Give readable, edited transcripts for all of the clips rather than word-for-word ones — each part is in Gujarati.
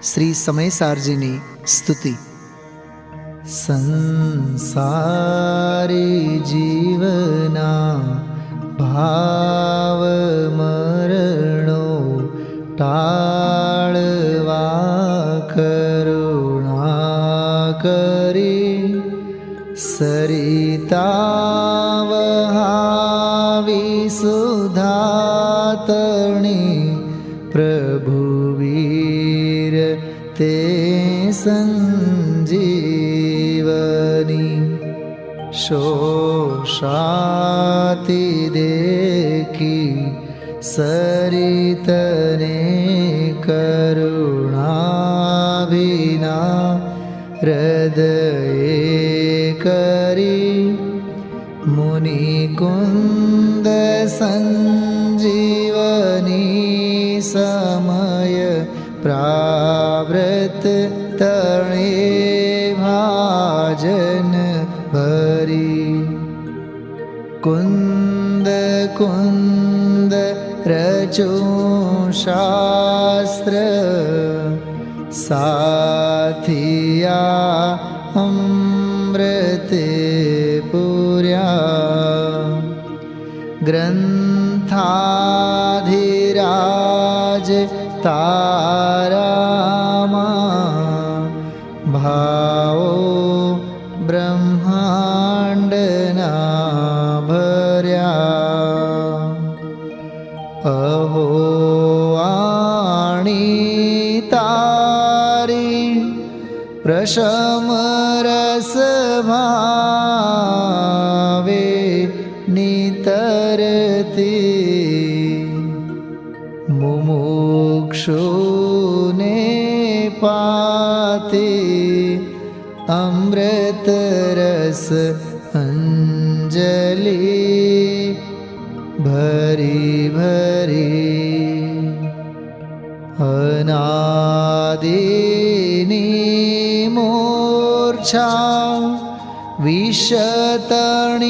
શ્રી સમયસારજીની સ્તુતિ. સંસારી જીવના ભાવ મરણો ટાળવા કરુણા કરી સરિતા વહાવી સુધાતણી પ્રભુ વીર તે સંજીવની શોષાતી દેખી સરિતને કરુણા વિના હૃદયે કરી મુનિકુંદ સંજીવની સમય પ્રાવૃત તણે ભાજન ભરી કુંદ કુંદ રચું શાસ્ત્ર સાથિયા અમૃતે પૂર્યા ગ્રંથાધિરાજ તારામાં ભાવો બ્રહ્માંડના ભર્યા અહો વાણી તારી પ્રશમ રસ ભાવે નિતરતી મુમુક્ષુને પાતી અમૃત રસ અંજલિ ભરી ભરી અનાદિની મૂર્છા વિષતણી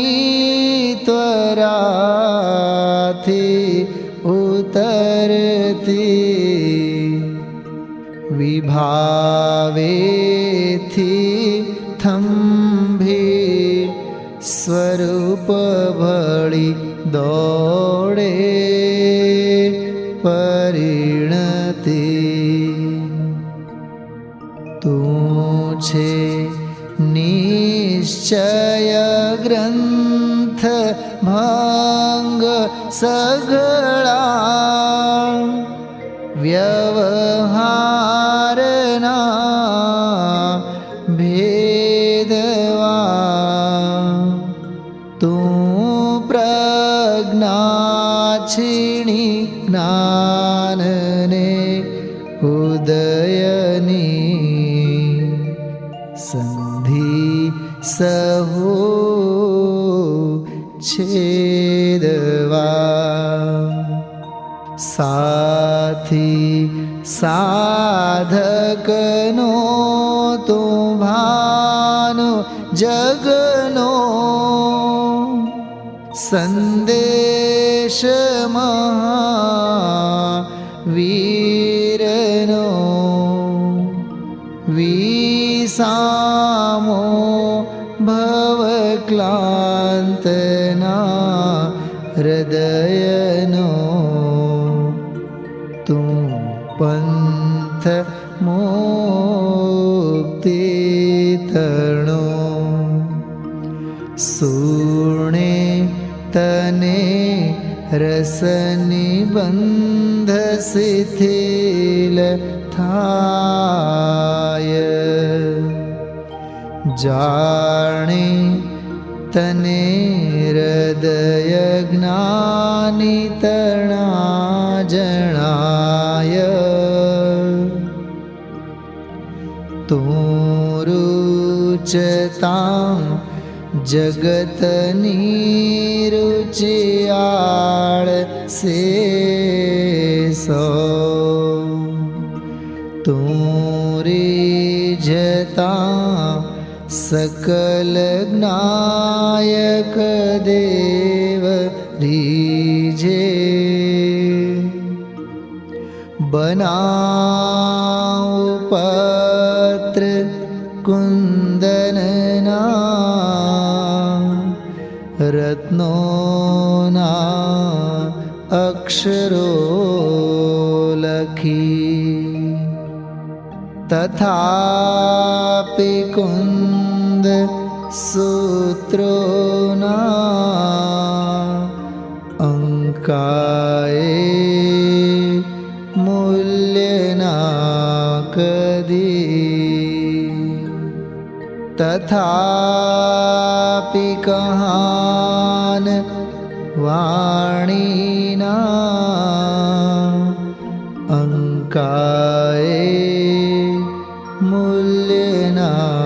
ત્વરાથી ઉતરતી વિભાવેથી થંભી સ્વરૂપ ભળી દોડે પરિણતી તું છે નિશ્ચય ગ્રંથ ભંગ સઘળા વ્યવહારના ભેદવા તું પ્રજ્ઞા છીણી જ્ઞાનને ઉદયની સંધિ સહુ છેદવા સાથી સાધકનો તો ભાનો જગનો સંદેશ મહાવીરનો વિસામો ભવક્લાંતના હૃદયનો તું પંથ મુક્તિ તણો સુણે તને રસની બંધ શિથિલ થાય જાણે તને હૃદય જ્ઞાની તણા જણાય તું રુચતાં જગતની રુચિયાળ સે તું રીઝતા સકલ જ્ઞાયક દેવ રીઝે બનાવ પત્ર કુંદનના રત્નોના અક્ષરો લખી તથાપિ કુંદ સૂત્રોના અંકાએ મૂલ્યના કદી તથાપિ કહાન વાણીના અંકાએ મૂલ્યના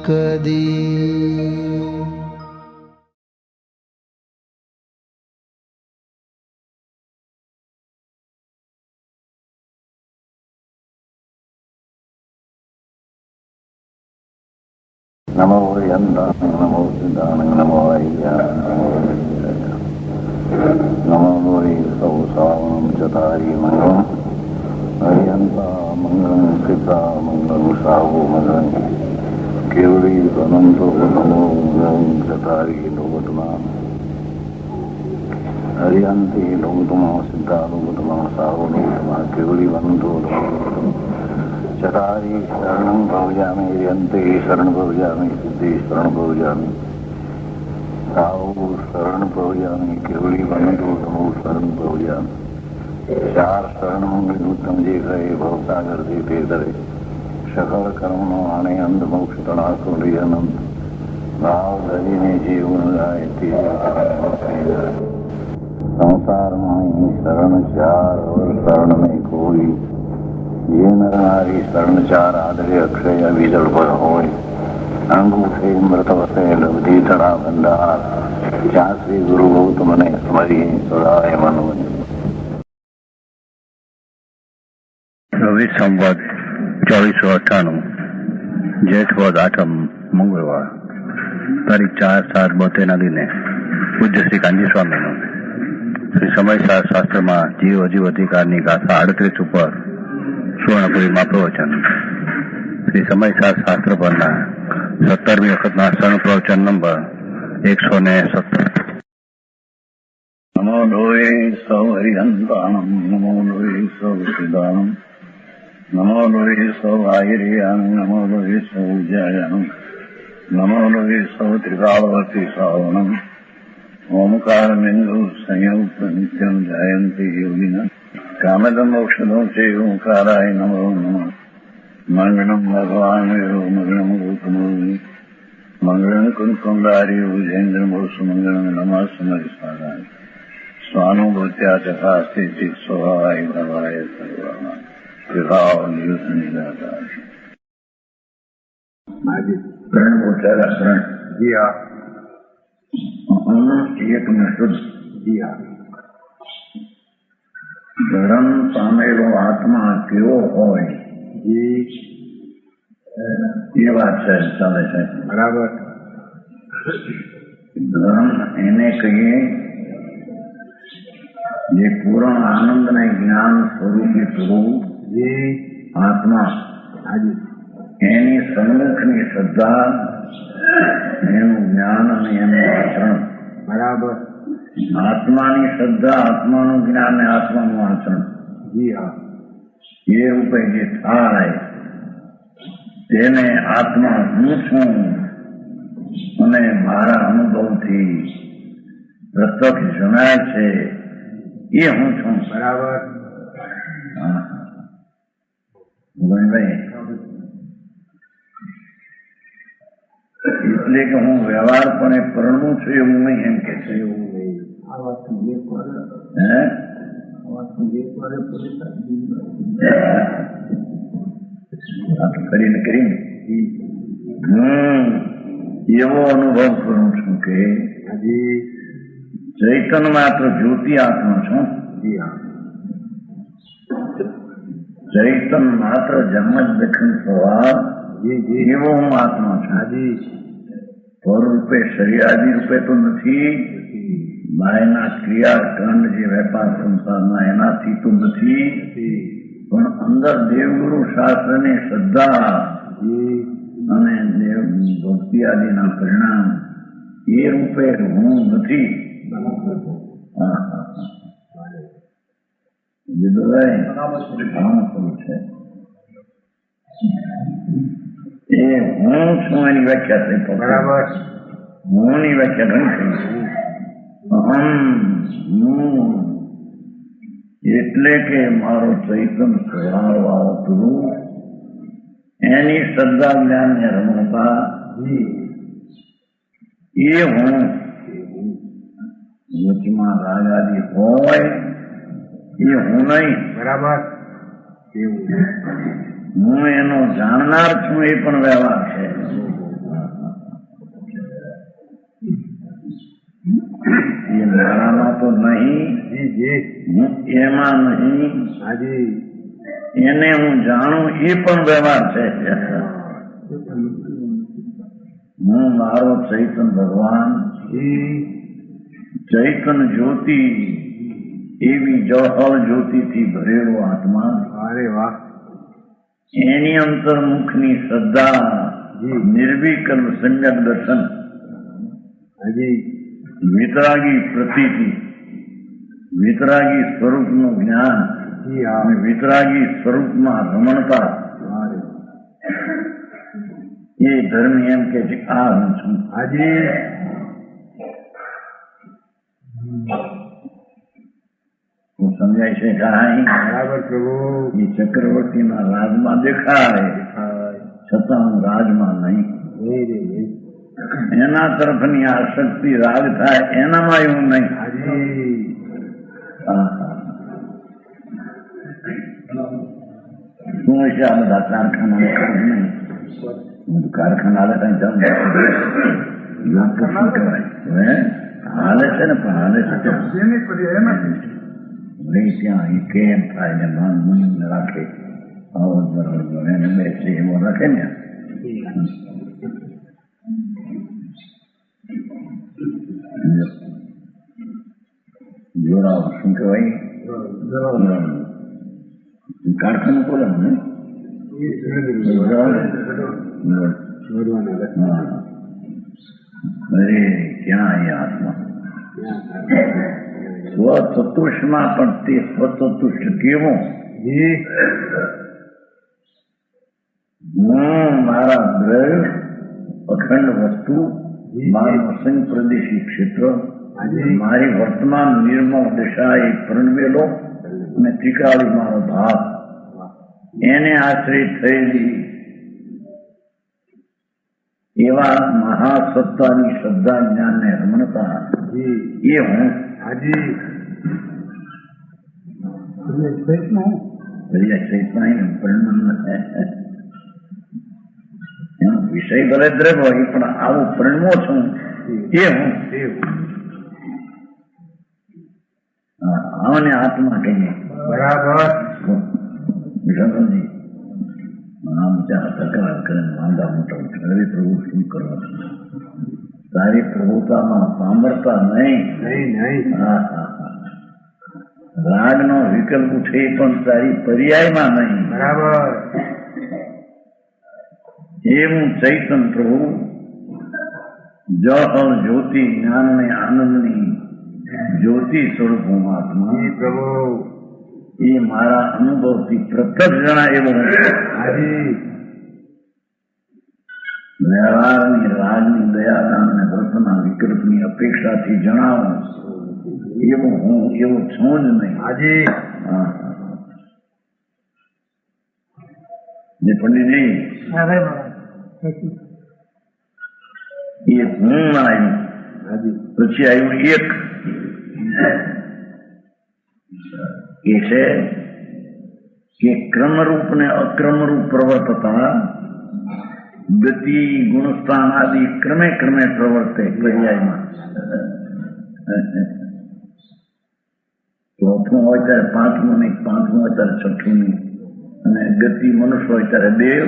કદી નમો યંદાન નમો સિદ્ધાન નમો નમો લોહી સૌ સાવમ ચતારી મંગલમ હરિયંતા મંગલમ સિદ્ધા મંગલમ સાવો મંગલમ કેવળી અનંતો નમો મંગલમ ચતારી લોગતમાં હરિયંતી લોગતમાં સિદ્ધા લોગતમાં સાવો લોગતમાં કેવળી અનંતો ચતારી શરણં ભવજામિ હરિયંતે શરણ ભવજામિ સિદ્ધિ શરણ ભવજામિ સાવો શરણ ભવજામિ કેવળી અનંતો નમો શરણ ભવજામિ ચાર શરણ મંગળ ઉત્તમ જે કહે ભવસાગર જે તે ધરે સકળ કર્મનો આણે અંધ મોક્ષ તણાકો લઈ અનંત ભાવ ધરીને જીવન ગાય તે સંસારમાં શરણ ચાર ઓર શરણ નહીં કોઈ જે નરનારી શરણ ચાર આદરે અક્ષય વિદળ પર હોય અંગૂઠે મૃત વસે લબ્ધી તણા ભંડાર જ્યાં શ્રી ગુરુ ગૌતમને સ્મરી સદાય મનોજ. 24 સંવત 2498 જેઠ વદ આઠમ મંગળવાર તારીખ 4/7/72 દિને પૂજ્ય શ્રી કાંજી સ્વામીનું શ્રી સમયસાર શાસ્ત્રમાં જીવ અજીવ અધિકારની ગાથા 38 ઉપર સુવર્ણપુરીમાં પ્રવચન. શ્રી સમયસાર શાસ્ત્ર પરના 17મી વખતના શરણ પ્રવચન નંબર 117. નમો લોહે સૌ હરિહંતાણમ નમો લોહે સૌ સિદ્ધાણમ નમો લોહે સૌ આયર્યાણમ નમો લોહે સૌ જયાણમ નમો લોહે સૌ ત્રિકાળવતી સાવણમ ઓમકાર બિંદુ સંયુક્ત નિત્યમ જયંતી યોગિના કામદમ મોક્ષદમ છે ઓંકારાય નમો નમઃ. મંગળમ ભગવાન વિરો મંગળમ ગૌતમોની મંગળમ કુંકુંડારી ભુજેન્દ્ર મોસુ મંગળમ નમઃ સમય સ્વાનુભૂત્યા ચકાસ્તી સ્વભાવાય ભવાય સર્વમાં વિભાવ નિયુદ્ધ નિરાકાર. શરણ પોચારા શરણ. જી હા. એકને શુદ્ધ. જી હા. ધર્મ પામેલો આત્મા કેવો હોય જી એ વાત છે ચાલે છે. બરાબર. ધર્મ એને કહીએ જે પૂર્ણ આનંદ ને જ્ઞાન સ્વરૂપી પ્રભુ જે આત્મા હાજી એની સન્મુખની શ્રદ્ધા એનું જ્ઞાન અને એનું આચરણ. બરાબર. આત્માની શ્રદ્ધા આત્માનું જ્ઞાન ને આત્માનું આચરણ જી હા. એ રૂપે જે થાય તેને આત્મા હું છું અને મારા અનુભવથી પ્રત્યક્ષ જણાય છે એ હું છું. બરાબર. ભાઈ એટલે કે હું વ્યવહારપણે પરણું છું એવું નહીં એમ કે છે. એવું નહીં. આ વાત હે કરીને એવો અનુભવ કરું છું કે હાજી ચૈતન માત્ર જ્યોતિ આત્મા છું. જી હા. ચૈતન માત્ર જન્મ જ દખન સ્વભાવ જી જી એવો હું આત્મા છું. હાજી પર રૂપે શરીરાદી રૂપે તો નથી. બાયના ક્રિયાકાંડ જે વેપાર સંસારના એનાથી તો નથી. પણ અંદર દેવગુરુ શાસ્ત્રની શ્રદ્ધા અને દેવ ભક્તિ આદિના પરિણામ એ રૂપે હું નથી. એ હું છું એની વ્યાખ્યા થઈ. બરાબર, હું ની વ્યાખ્યા ઘણી થઈ. હું એટલે કે મારો ચૈતન સ્વભાવ આવતું એની શ્રદ્ધા જ્ઞાન ને રમણતા એ હું વચમાં રાગાદી હોય એ હું નહીં. બરાબર, હું એનો જાણનાર છું એ પણ વ્યવહાર છે. એ મારામાં તો નહીં, એમાં નહીં, એને હું જાણું એ પણ વ્યવહાર છે. હું મારો ચૈતન ભગવાન ચૈતન જ્યોતિ એવી જહલ જ્યોતિથી ભરેલો આત્મા. અરે વાહ! એની અંતર્મુખની શ્રદ્ધા, નિર્વિકલ્પ સંજ્ઞક દર્શન, વિતરાગી પ્રતીતિ, વિતરાગી સ્વરૂપનું જ્ઞાન અને વિતરાગી સ્વરૂપમાં રમણતા, એ ધર્મ એમ કે છે આ હું છું. હું સમજાય છે કાંઈ? બરાબર પ્રભુ. એ ચક્રવર્તીના રાજમાં દેખાય છતાં હું રાજમાં નહીં. એના તરફની આસક્તિ રાગ થાય એનામાં એવું નહીં. શું છે આ બધા કારખાના? કારખાના હાલે કઈ જાઉં શું કહેવાય? હાલે છે ને, પણ હાલે છે ત્યાં એ કેમ થાય ને મન રાખે એને બેસે એવો રાખે ને. જોરાવ શું કહેવાય? કારખાનું બોલે ને અરે ક્યાં એ આત્મા સ્વચતુષ્ટમાં પણ તે સ્વચતુષ્ટ કેવો? હું મારા દ્રવ્ય અખંડ વસ્તુ, મારું અસંગ પ્રદેશી ક્ષેત્ર, મારી વર્તમાન નિર્મળ દશા એ પ્રણવેલો અને ત્રિકાળી મારો ભાવ, એને આશ્રિત થયેલી એવા મહાસત્તાની શ્રદ્ધા જ્ઞાન ને રમણતા એ હું. એનો વિષય ભલે દ્રવ્ય હોય પણ આવો પરિણમો છું એ હું. આને આત્મા કહીએ. બરાબર. આમ ચા તકરાર કરે વાંધા મોટા ઉઠે. પ્રભુ શું કરવા? તારી પ્રભુતામાં સાંભળતા નહીં. રાગનો વિકલ્પ ઉઠે પણ તારી પર્યાયમાં નહીં. બરાબર. એ હું ચૈતન પ્રભુ જળ જ્યોતિ જ્ઞાન ને આનંદની જ્યોતિ સ્વરૂપ હું આત્મા. પ્રભુ એ મારા અનુભવથી પ્રત્યક્ષ જણા એવો વ્યવહારની રાગની દયાદાન અને વર્તના વિકલ્પની અપેક્ષાથી જણાવું એવું હું એવું છું જ નહીં. જે પંડિતજી એ હું આવ્યું, પછી આવ્યું એક એ છે કે ક્રમરૂપ ને અક્રમરૂપ પ્રવર્તતા ગતિ ગુણસ્થાન આદિ ક્રમે ક્રમે પ્રવર્તે. પર્યાયમાં ચોથું હોય ત્યારે પાંચમું નહીં, પાંચમું હોય ત્યારે છઠ્ઠું નહીં, અને ગતિ મનુષ્ય હોય ત્યારે દેવ.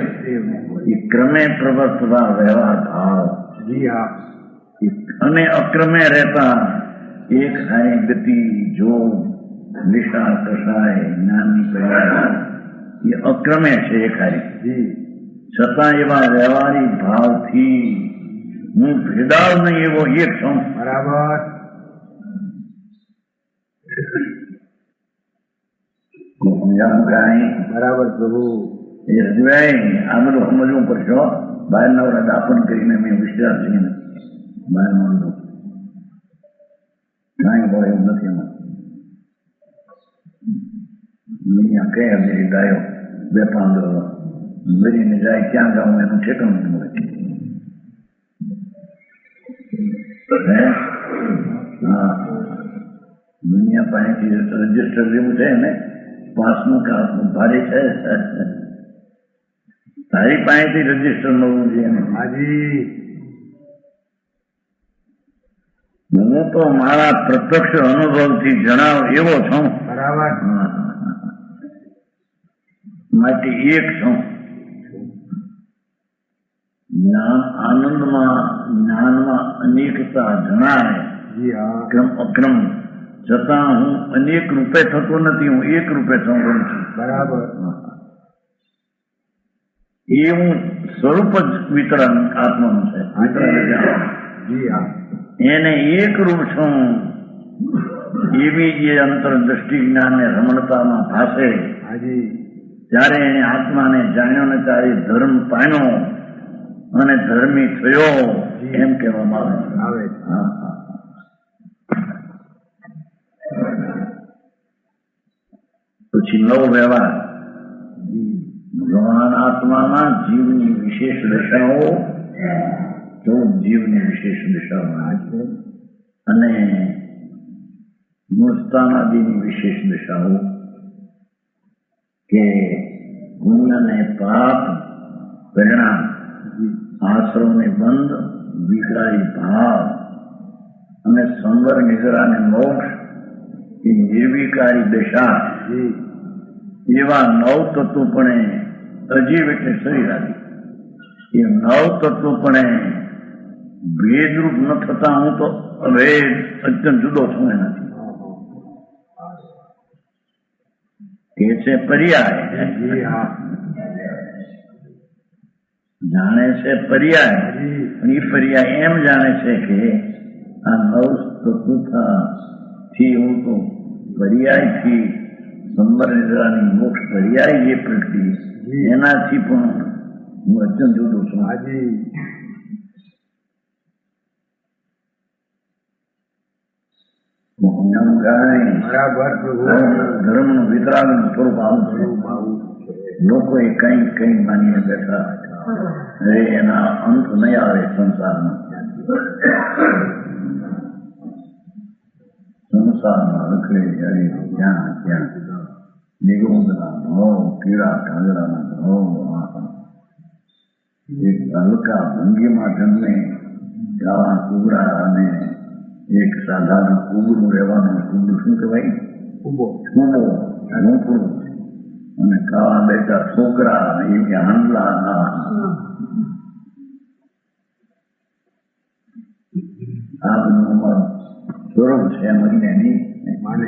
એ ક્રમે પ્રવર્તતા વ્યવહાર ભાવ અને અક્રમે રહેતા એક હારે ગતિ જોગ દિશા કસાય જ્ઞાનની પર્યાય એ અક્રમે છે એ કાર્ય. જી છતાં એવા વ્યવહારી ભાવથી હું ભેદાવ નહીં એવો એક છું. બરાબર બરાબર પ્રભુ એ હજવાય આ બધું સમજવું પડશે. બહાર નવરા દાપણ કરીને મેં વિશ્વાસ થઈને બહાર માંડું કાંઈ હોય એવું નથી એમાં. દુનિયા કઈ હજી ગાયો બે પાંદરો મરીને જાય ક્યાં ગાવું એનું ઠેકાણું મળે. હા દુનિયા પાસેથી રજીસ્ટર જેવું છે ને પાસનું કામ ભારે છે. તારી પાસેથી રજીસ્ટર મળવું જોઈએ ને. હાજી હું તો મારા પ્રત્યક્ષ અનુભવથી જણાવ એવો છું. બરાબર માટે એક છું. જ્ઞાન આનંદમાં જ્ઞાનમાં અનેકતા જણાય જી હા ક્રમ અક્રમ છતાં હું અનેક રૂપે થતો નથી. હું એક રૂપે છું. બરાબર એ હું સ્વરૂપ જ વિતરણ આત્માનું છે. વિતરણ જી હા એને એક રૂપ છું એવી જે અંતરદ્રષ્ટિ જ્ઞાનને રમણતામાં ભાષે હાજી ત્યારે એને આત્માને જાણ્યો ને ત્યારે ધર્મ પામ્યો અને ધર્મી થયો એમ કહેવામાં આવે. આવે પછી નવ વ્યવહાર ભગવાન આત્મામાં જીવની વિશેષ દશાઓ 14 જીવની વિશેષ દશાઓ અને મૂર્તાનાદિની વિશેષ દશાઓ કે ગુણ અને પાપ પરિણામ આશ્રમને બંધ વિકારી ભાવ અને સંવર નિદ્રા અને મોક્ષ એ નિર્વિકારી દશા જી એવા નવ તત્વપણે અજીવ એટલે શરીર આદિ એ નવ તત્વપણે ભેદરૂપ ન થતા હું તો અભેદ અત્યંત જુદો છું એનાથી. એ છે પર્યાય. જી હા જાણે છે પર્યાય જી પણ એ પર્યાય એમ જાણે છે કે આ નવ તત્વથી હું તો પર્યાયથી સંબર નિદ્રાની મોક્ષ પર્યાય જે પ્રગતિ એનાથી પણ હું અત્યંત જુદો છું. હાજી બરાબર પ્રભુ ધર્મનું વિતરાગનું સ્વરૂપ આવું છે. લોકોએ કઈ કઈ માનીને બેઠા હવે એના અંત નહીં આવે સંસારમાં. સંસારમાં રખડે અરે ક્યાં ક્યાં નિગુંદના ભાવ કીડા કાંગડાના ભાવ એક હલકા ભંગીમાં જન્મે ગાવા કુબડા અને એક સાધારણ કુબડું રહેવાનું. કુબડું શું કહેવાય? ઉભો કુબો ઝૂંપડું અને ખાવા બેઠા છોકરા એ હાંડલા આ બધું સ્વરૂપ છે મરીને નહીં માને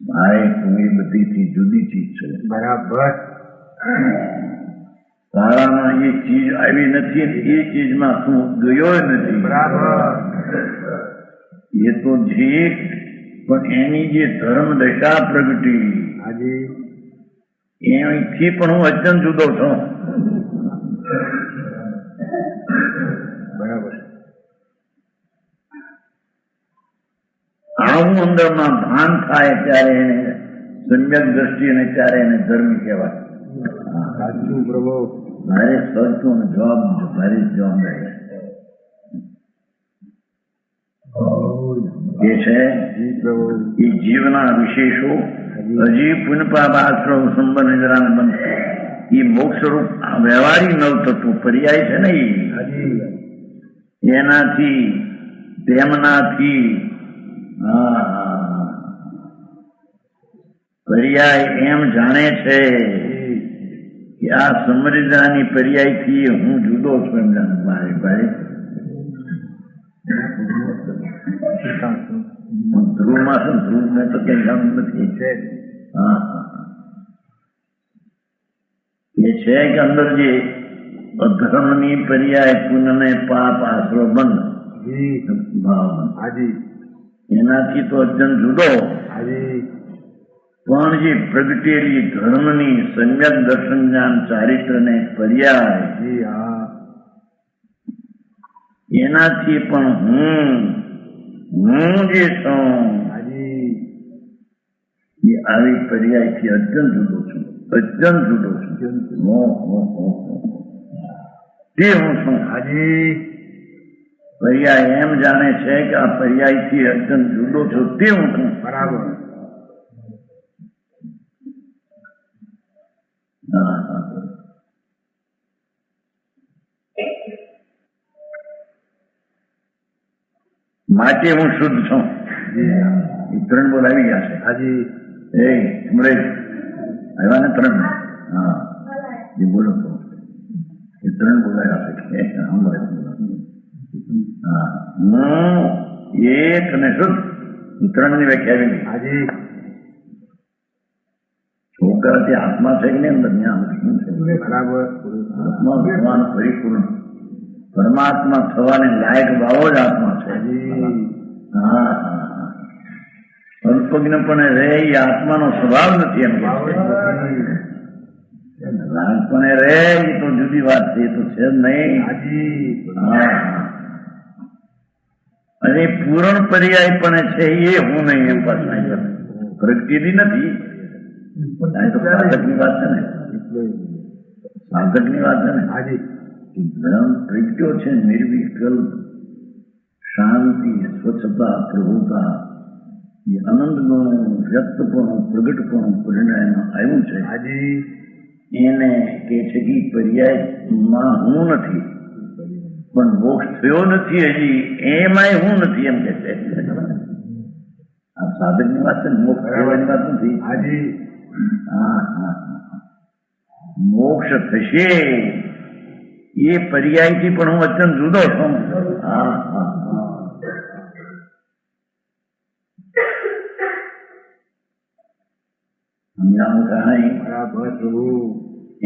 ભાઈ તું એ બધીથી જુદી ચીજ છે. બરાબર તારામાં એ ચીજ આવી નથી અને એ ચીજમાં તું ગયો નથી. બરાબર એ તો જે પણ એની જે ધર્મ દશા પ્રગટી હાજી એથી પણ હું અત્યંત જુદો છું. બરાબર આવું અંદરમાં ભાન થાય ત્યારે એને સમ્યક દ્રષ્ટિ અને ત્યારે એને ધર્મ કહેવાય. સાચું પ્રભુ ભારે શરતો અને જવાબ ભારે જવાબદારી એ છે. જી પ્રભુ એ જીવના વિશેષો હજી પુનપાપ આશ્રમ સંબંધ નિદ્રાન બંધ એ મોક્ષરૂપ વ્યવહારી નવ તત્વ પર્યાય છે ને હાજી એનાથી તેમનાથી પર્યાય એમ જાણે છે કે આ સમૃદ્ધાની પર્યાયથી હું જુદો છું એમ જાણે. મારે ભાઈ ધ્રુવમાં ધ્રુવ ને તો કઈ કામ નથી. છે હા એ છે કે અંદર જે અધર્મની પર્યાય પુણ્ય પાપ આશરો બંધ જી ભાવ હાજી એનાથી તો અત્યંત જુદો, હાજી પણ જે પ્રગટેલી ધર્મની સમ્યક દર્શન જ્ઞાન ચારિત્રને પર્યાય જી હા એનાથી પણ હું જે છું હાજી એ આવી પર્યાયથી અત્યંત જુદો છું, અત્યંત જુદો છું. તે હું છું. હાજી પર્યાય એમ જાણે છે કે આ પર્યાયથી અત્યંત જુદો છું, તે હું છું. બરાબર હા, હા. માટે હું શુદ્ધ છું. જી હા એ ત્રણ બોલ આવી ગયા છે. હાજી એ મળે આવ્યા ને ત્રણ. હા એ બોલો તો એ ત્રણ બોલાયા છે. હા હું એક અને શુદ્ધ એ ત્રણ ની વ્યાખ્યા આવી ગઈ. હાજી છોકરાથી આત્મા છે કે નહીં અંદર જ્ઞાન છે. બરાબર આત્મા ભગવાન પરિપૂર્ણ પરમાત્મા થવાને લાયક ભાવો જ આત્મા છે. હાજી હા હા અલ્પજ્ઞપણે રહે એ આત્માનો સ્વભાવ નથી એમ કે છે. નાનપણે રહે એ તો જુદી વાત છે, એ તો છે જ નહીં. હાજી હા અને પૂરણ પર્યાય પણ છે એ હું નહીં એમ પાછું પ્રગતિથી નથી. આ તો સાધકની વાત છે ને, સાધકની વાત છે ને. હાજી ધર્મ પ્રગટ્યો છે નિર્વિકલ્પ શાંતિ સ્વચ્છતા પ્રભુતા એ અનંત ગુણ વ્યક્તપણું પ્રગટપણું પરિણામમાં આવ્યું છે. હાજી એને કે છે કે પર્યાયમાં હું નથી પણ મોક્ષ થયો નથી હજી એમાંય હું નથી એમ કે છે. આ સાધકની વાત છે ને, મોક્ષ થવાની વાત નથી. હાજી હા હા મોક્ષ થશે એ પર્યાયથી પણ હું અત્યંત જુદો છું. હા હા સમજાવું કાંઈ? બરાબર પ્રભુ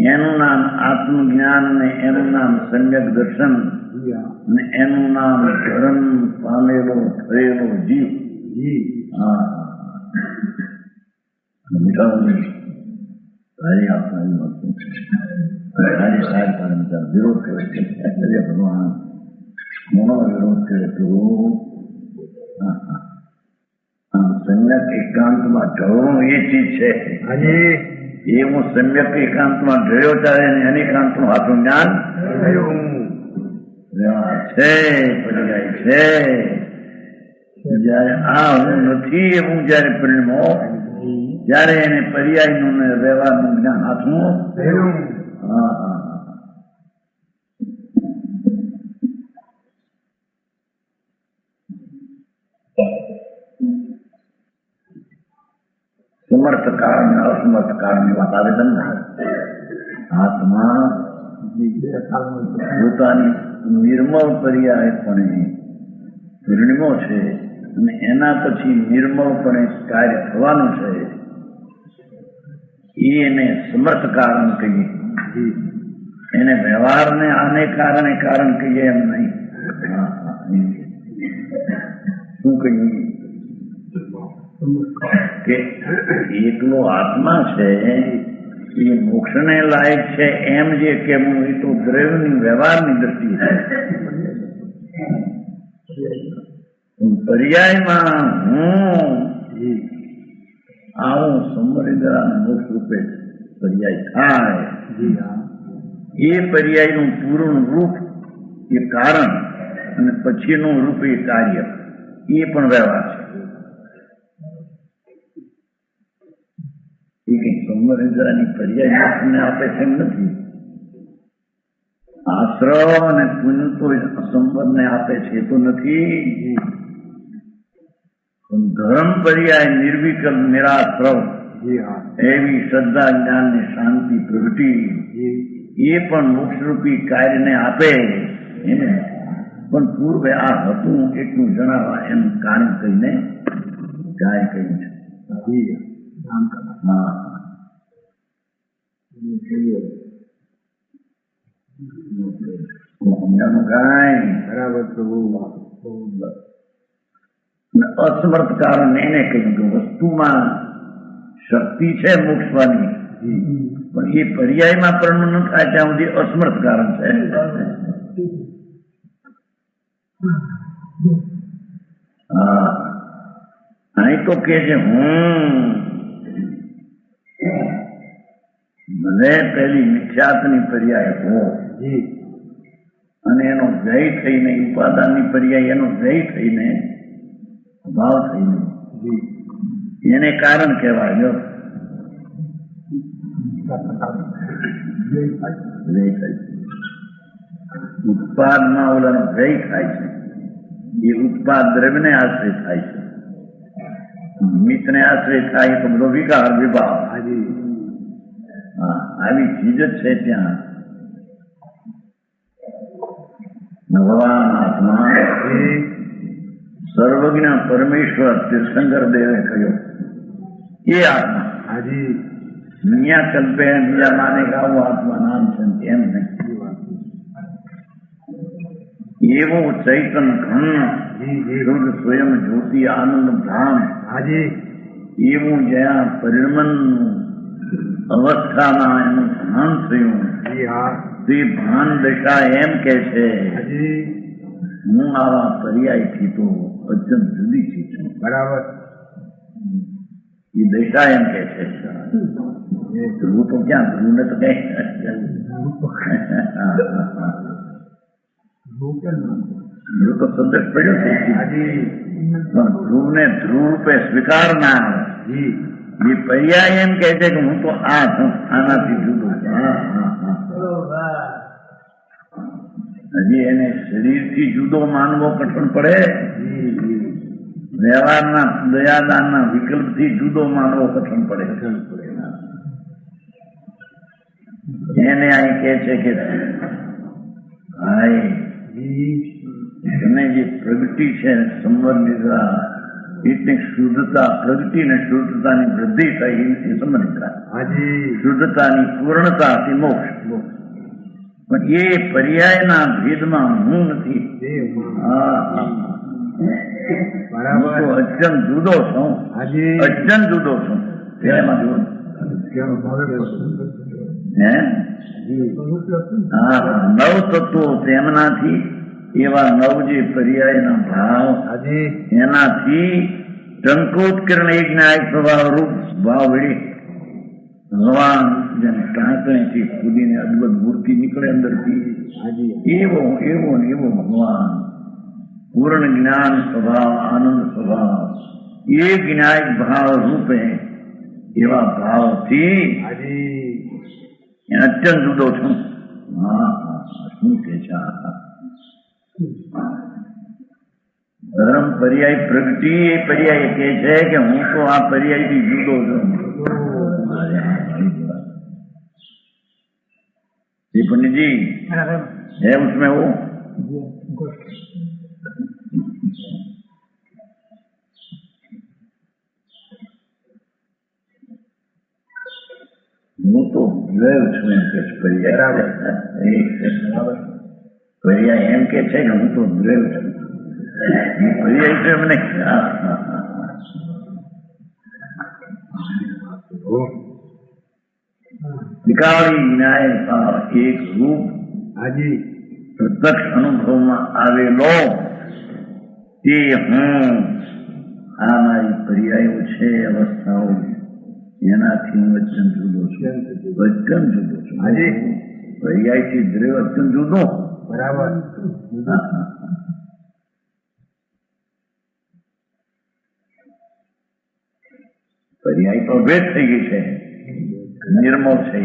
એનું નામ આત્મજ્ઞાન ને એનું નામ સમ્યક દર્શન જી હા ને એનું નામ ધર્મ પામેલો થયેલો જીવ. જી હા મીઠાની તારી આપવાની વસ્તુ છે. તારી સાહેબ તારા વિચાર વિરોધ કરે છે. ભગવાન મોનો વિરોધ કરે તો સમ્યક એકાંતમાં ઢળવું એ ચીજ છે. હાજી એ હું સમ્યક એકાંતમાં ઢળ્યો ત્યારે અનેકાંતનું હાથું જ્ઞાન વ્યવહાર છે, પર્યાય છે. જયારે આ હું નથી એવું જયારે પરિણમો ત્યારે એને પર્યાયનું ને વ્યવહારનું જ્ઞાન હાથું. હા હા સમર્થ કારણ ને અસમર્થ કારણની વાત આવે છે ને. આત્મા પોતાની નિર્મળ પર્યાયપણે પરિણમો છે અને એના પછી નિર્મળપણે કાર્ય થવાનું છે એને સમર્થ કારણ કહીએ. એને વ્યવહારને આને કારણે કારણ કહીએ એમ નહીં. શું કહીએ કે એકલો આત્મા છે એ મોક્ષને લાયક છે એમ જે કે હું એ તો દ્રવ્યની વ્યવહારની દ્રષ્ટિએ પર્યાયમાં હું આવું સમરિદ્રા મોક્ષ રૂપે પર્યાય થાય એ પર્યાયનું પૂર્ણ રૂપ એ કારણ અને પછીનું રૂપ એ કાર્ય એ પણ વ્યવહાર છે. એ કઈ સમરિદ્રાની પર્યાય મોક્ષને આપે છે એમ નથી. આશ્રમ અને પુણ્ય તો સંબંધને આપે છે તો નથી. ધર્મ પર્યાય નિર્વિકલ્પ નિરાશ્રવ એવી શ્રદ્ધા જ્ઞાન ની શાંતિ પ્રગટી એ પણ મોક્ષરૂપી કાર્યને આપે. પણ પૂર્વે આ હતું એટલું જણાવવા એમ કારણ કહીને કાર્ય કહ્યું છે. હા સમજાનું કાંઈ. બરાબર પ્રભુ. અને અસમર્થ કારણ એને કહ્યું કે વસ્તુમાં શક્તિ છે મોક્ષવાની, પણ એ પર્યાયમાં પણ ન થાય ત્યાં સુધી અસમર્થ કારણ છે. હા, અહીં તો કે છે ભલે પેલી મિથ્યાત્વની પર્યાય હો અને એનો જય થઈને ઉપાદાનની પર્યાય એનો જય થઈને ભાવ થઈને એને કારણ કહેવાય. જો ઉત્પાદમાં ઓલાનો જય થાય છે, એ ઉત્પાદ દ્રવ્યને આશ્રય થાય છે. મિતને આશ્રય થાય તો બધો વિકાર વિભાવ. હા, આવી ચીજ જ છે ત્યાં. ભગવાન આત્મા સર્વજ્ઞ પરમેશ્વર તીર્થંકર દેવે કહ્યું એ આત્મા દુનિયા કલ્પે બીજા માને કે આવું આત્મા નામ છે એમ નહીં. એવું ચૈતન ઘન શુદ્ધ સ્વયં જ્યોતિ આનંદ ધામ એવું જ્યાં પરિણમન અવસ્થામાં એનું ભાન થયું તે ભાન દશા એમ કે છે હું આવા પર્યાયથી તો અત્યંત જુદી છું. બરાબર. એ દશા એમ કે છે. ધ્રુવ તો ક્યાં, ધ્રુવને તો કઈ ધ્રુવ તો સંદેશ પડ્યો છે, પણ ધ્રુવને ધ્રુવ રૂપે સ્વીકારનાર એ પર્યાય એમ કે છે કે હું તો આ છું, આનાથી જુદું. હજી એને શરીરથી જુદો માનવો કઠણ પડે, વ્યવહારના દયાદાનના વિકલ્પથી જુદો માનવો કઠણ પડે. એને અહીં કે છે કે ભાઈ તમે જે પ્રગતિ છે સંવર નિદ્રા એટલી શુદ્ધતા, પ્રગતિ ને શુદ્ધતાની વૃદ્ધિ થાય એવી સંબંધિતા, શુદ્ધતાની પૂર્ણતાથી મોક્ષ. પણ એ પર્યાયના ભેદમાં હું નથી. અત્યંત જુદો છું, અત્યંત જુદો છું. તેમાં જુદો નવ તત્વો તેમનાથી એવા નવ જે પર્યાયના ભાવ એનાથી ટંકોત્કીર્ણ એક ન્યાય પ્રભાવ રૂપ ભાવ વળી ભગવાન જેને ટાંકણીથી ખુદીને અદભુત મૂર્તિ નીકળે અંદરથી એવો એવો ને એવો ભગવાન પૂર્ણ જ્ઞાન સ્વભાવ આનંદ સ્વભાવ એ જ્ઞાયક ભાવ રૂપે એવા ભાવથી અત્યંત જુદો છું. શું કે છે ધર્મ પર્યાય પ્રગતિ એ પર્યાય કે છે કે હું તો આ પર્યાયથી જુદો છું. पंडित जी है उसमें वो હું તો ગયો છું એમ કે પર્યાય એમ કે છે કે હું તો ગયો છું પર્યાય છે એમને નિકાળી ન્યાય ભાવ એક રૂપ પ્રત્યક્ષ અનુભવમાં આવેલો તે હું આ મારી પર્યાયો છે અવસ્થાઓ એનાથી હું અત્યંત જુદો છું અત્યંત જુદો છું પર્યાયથી દ્રવ્ય અત્યંત જુદો બરાબર પર્યાય તો ભેદ થઈ ગઈ છે નિર્મળ છે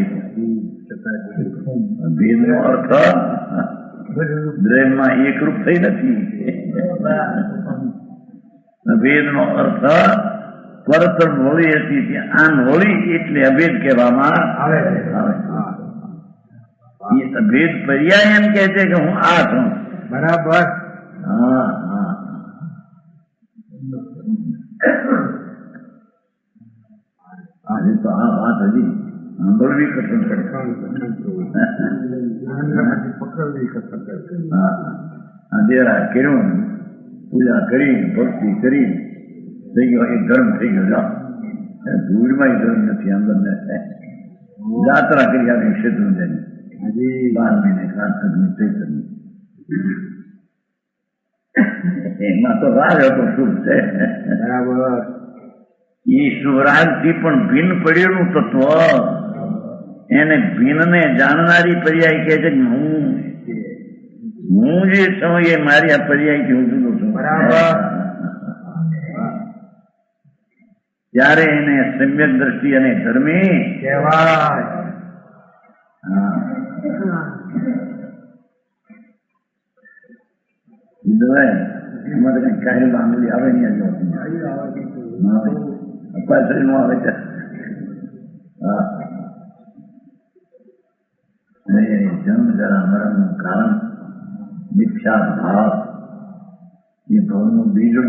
ભેદનો અર્થ દ્રવ્યમાં એકરૂપ થઈ નથી ભેદનો અર્થ પરતર હોળી હતી ત્યાં આન હોળી એટલે અભેદ કહેવામાં આવે ભેદ પર્યાય એમ કે છે કે હું આ છું બરાબર હા હા આજે તો આ વાત હજી સાંભળવી કઠણ પડે. પકડવી કથન કરે. હા, અંધેરા કર્યું, પૂજા કરી, ભક્તિ કરી, થઈ ગયો એ ધર્મ થઈ ગયો. જાઓ ધૂળમાં ધર્મ નથી. અંદર જાત્રા કરી આવી શેત્રુંજયની 12 મહિને કાંતની ચૈતન્ય. એમાં તો રાગ હતો શુભ છે. બરાબર. એ શુભરાગથી પણ ભિન્ન પડેલું તત્વ એને ભિન્નને જાણનારી પર્યાય કહે છે કે હું જે છું એ મારી આ પર્યાયથી હું જુદો છું. બરાબર. ત્યારે એને સમ્યક દ્રષ્ટિ અને ધર્મી કહેવાય. હા એમાં તો કઈ કાર્ય આંગળી આવે નહીં. અપાશ્રી નું આવે છે. હા જન્મ જરા મરણ નું કારણ દીક્ષા ભાવ એ ભવનું બીજું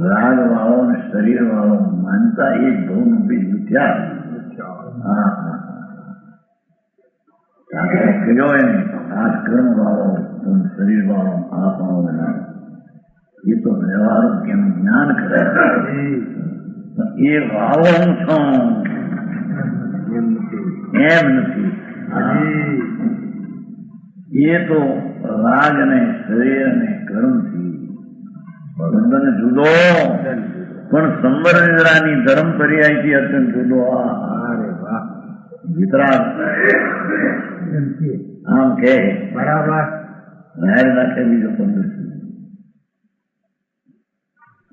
રાગ વાળો ને શરીર વાળો માનતા એ ભવનું બીજ મિથ્યા. હા કર્યો એને આ કર્મ વાળો શરીર વાળો આ વાળો એ તો વ્યવહારો એનું જ્ઞાન કરે. એ વાળો હું છું એમ નથી. એ તો રાગ અને શરીર અને કર્મથી બંધન જુદો પણ સંવર નિદ્રાની ધર્મ પર્યાયથી અત્યંત જુદો. વિતરાગ આમ કે બરાબર. જાહેર નાખે બીજો 15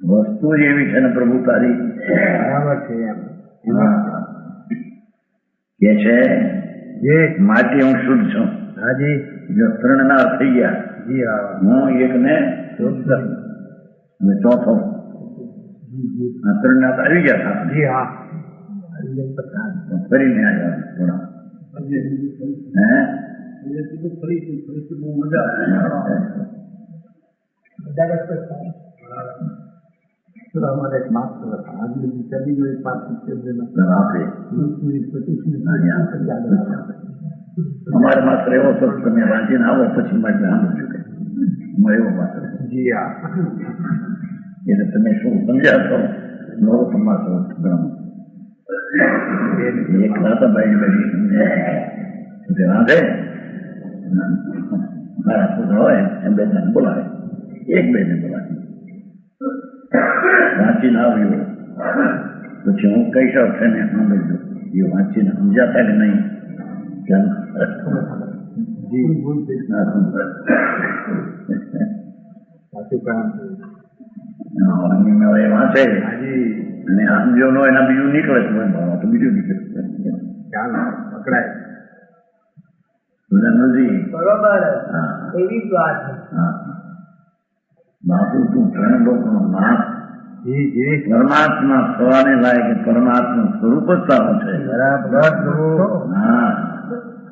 વસ્તુ જ એવી છે ને પ્રભુ તારી. બરાબર છે. કે છે જે માટે હું શુદ્ધ છું. હાજી. જો 3 ના થઈ ગયા. જી હા. હું એક ને ચોથો. આ 3 ના આવી ગયા હતા. જી હા. ફરીને આવ્યા થોડા. हमारे मास्टर आज चली गई 5 અમારે માત્ર એવો તો તમે વાંચીને આવો પછી માટે સાંભળજો કે એવો માત્ર. જી હા. એટલે તમે શું સમજ્યા છો? નવો સમાસ એક રાતાભાઈ રાધે મારા પુત્ર હોય એમ 2 જણ બોલાવે. 1-2 ને બોલાવે. વાંચીને આવ્યું પછી હું કઈ શક છે ને સાંભળજો. એ વાંચીને સમજાતા કે નહીં વાંચે અને સમજો નો એના બીજું નીકળે તો બીજું નીકળે. પકડાય. બરોબર. એવી જ વાત છે. બાપુ તું 3 લોકોનો નાથ જી જી. પરમાત્મા થવાને લાયક પરમાત્મા સ્વરૂપ જ તારું છે. બરાબર. હા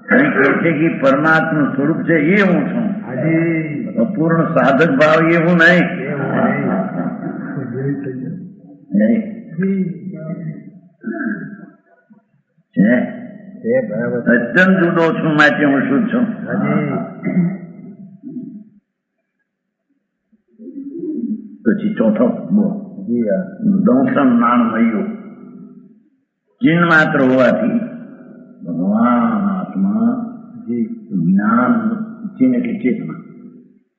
કઈ કહે છે કે પરમાત્મા સ્વરૂપ છે એ હું છું. હાજી. અપૂર્ણ સાધક ભાવ એ હું નહીં. છે બરાબર. અત્યંત જુદો છું માટે હું શુદ્ધ છું. હાજી. પછી ચોથો જી હા. દંસમ નાણ મળ્યું ચિહ્ન માત્ર હોવાથી ભગવાન આત્મા જી. જ્ઞાન ચિહ્ન એટલે ચેતના.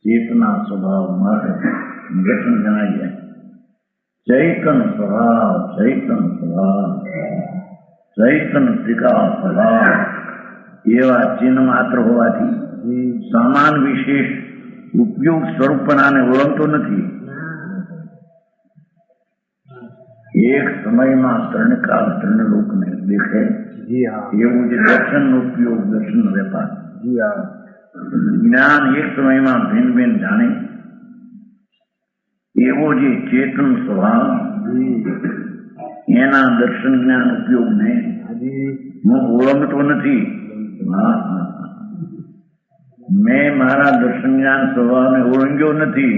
ચેતના સ્વભાવ માટે દર્શન જણાઈ જાય. ચૈતન સ્વભાવ ચૈતન ત્રિકાળ સ્વભાવ એવા ચિહ્ન માત્ર હોવાથી સમાન વિશેષ ઉપયોગ સ્વરૂપનાને ઓળખતો નથી. એક સમયમાં 3 કાળ 3 લોકને દેખે. જી હા. એવું જે દર્શનનો ઉપયોગ દર્શન વેપાર. જી હા. જ્ઞાન એક સમયમાં ભિન્ન ભિન્ન જાણે એવો જે ચેતન સ્વભાવ એના દર્શન જ્ઞાન ઉપયોગને હું ઓળખતો નથી. મેં મારા દર્શન જ્ઞાન સ્વભાવને ઓળંગ્યો નથી.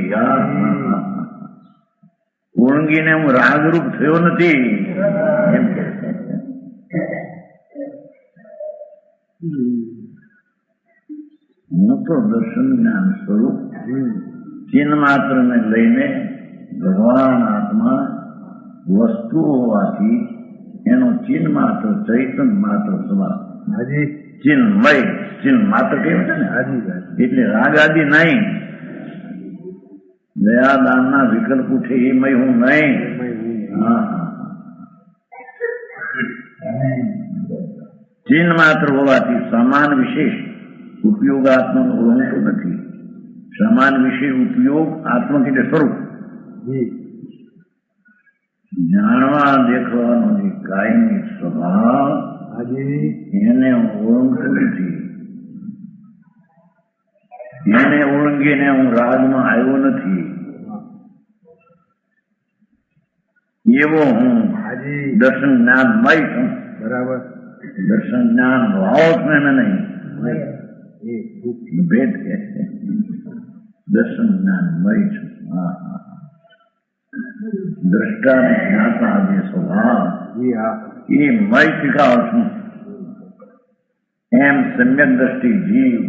ઓળંગીને હું રાગરૂપ થયો નથી. એમ કે હું તો દર્શન જ્ઞાન સ્વરૂપ ચિન્હ માત્ર ને લઈને ભગવાન આત્મા વસ્તુ હોવાથી એનો ચિન્હ માત્ર ચૈતન માત્ર સ્વભાવ ચિન્મય ચિન્હ માત્ર કેવું છે ને એટલે રાગ આદિ નહીં, દયા દાનના વિકલ્પ ઉઠે એ મય હું નહીં. ચિન્હ માત્ર હોવાથી સમાન વિશેષ ઉપયોગ આત્માનો ઓળંગતો નથી. સમાન વિશેષ ઉપયોગ આત્મા એટલે સ્વરૂપ જાણવા દેખવાનો જે કાયમી સ્વભાવ એને ઓળંગતો નથી. એને ઓળંગીને હું રાજમાં આવ્યો નથી. એવો હું દર્શન જ્ઞાનમય છું. બરાબર. દર્શન જ્ઞાન ભાવ નહીં ભેદ કે દર્શન જ્ઞાનમય છું. દ્રષ્ટા ને જ્ઞાતા જે સ્વભાવ એ મય શીખાવ છું. એમ સમ્યક દ્રષ્ટિ જીવ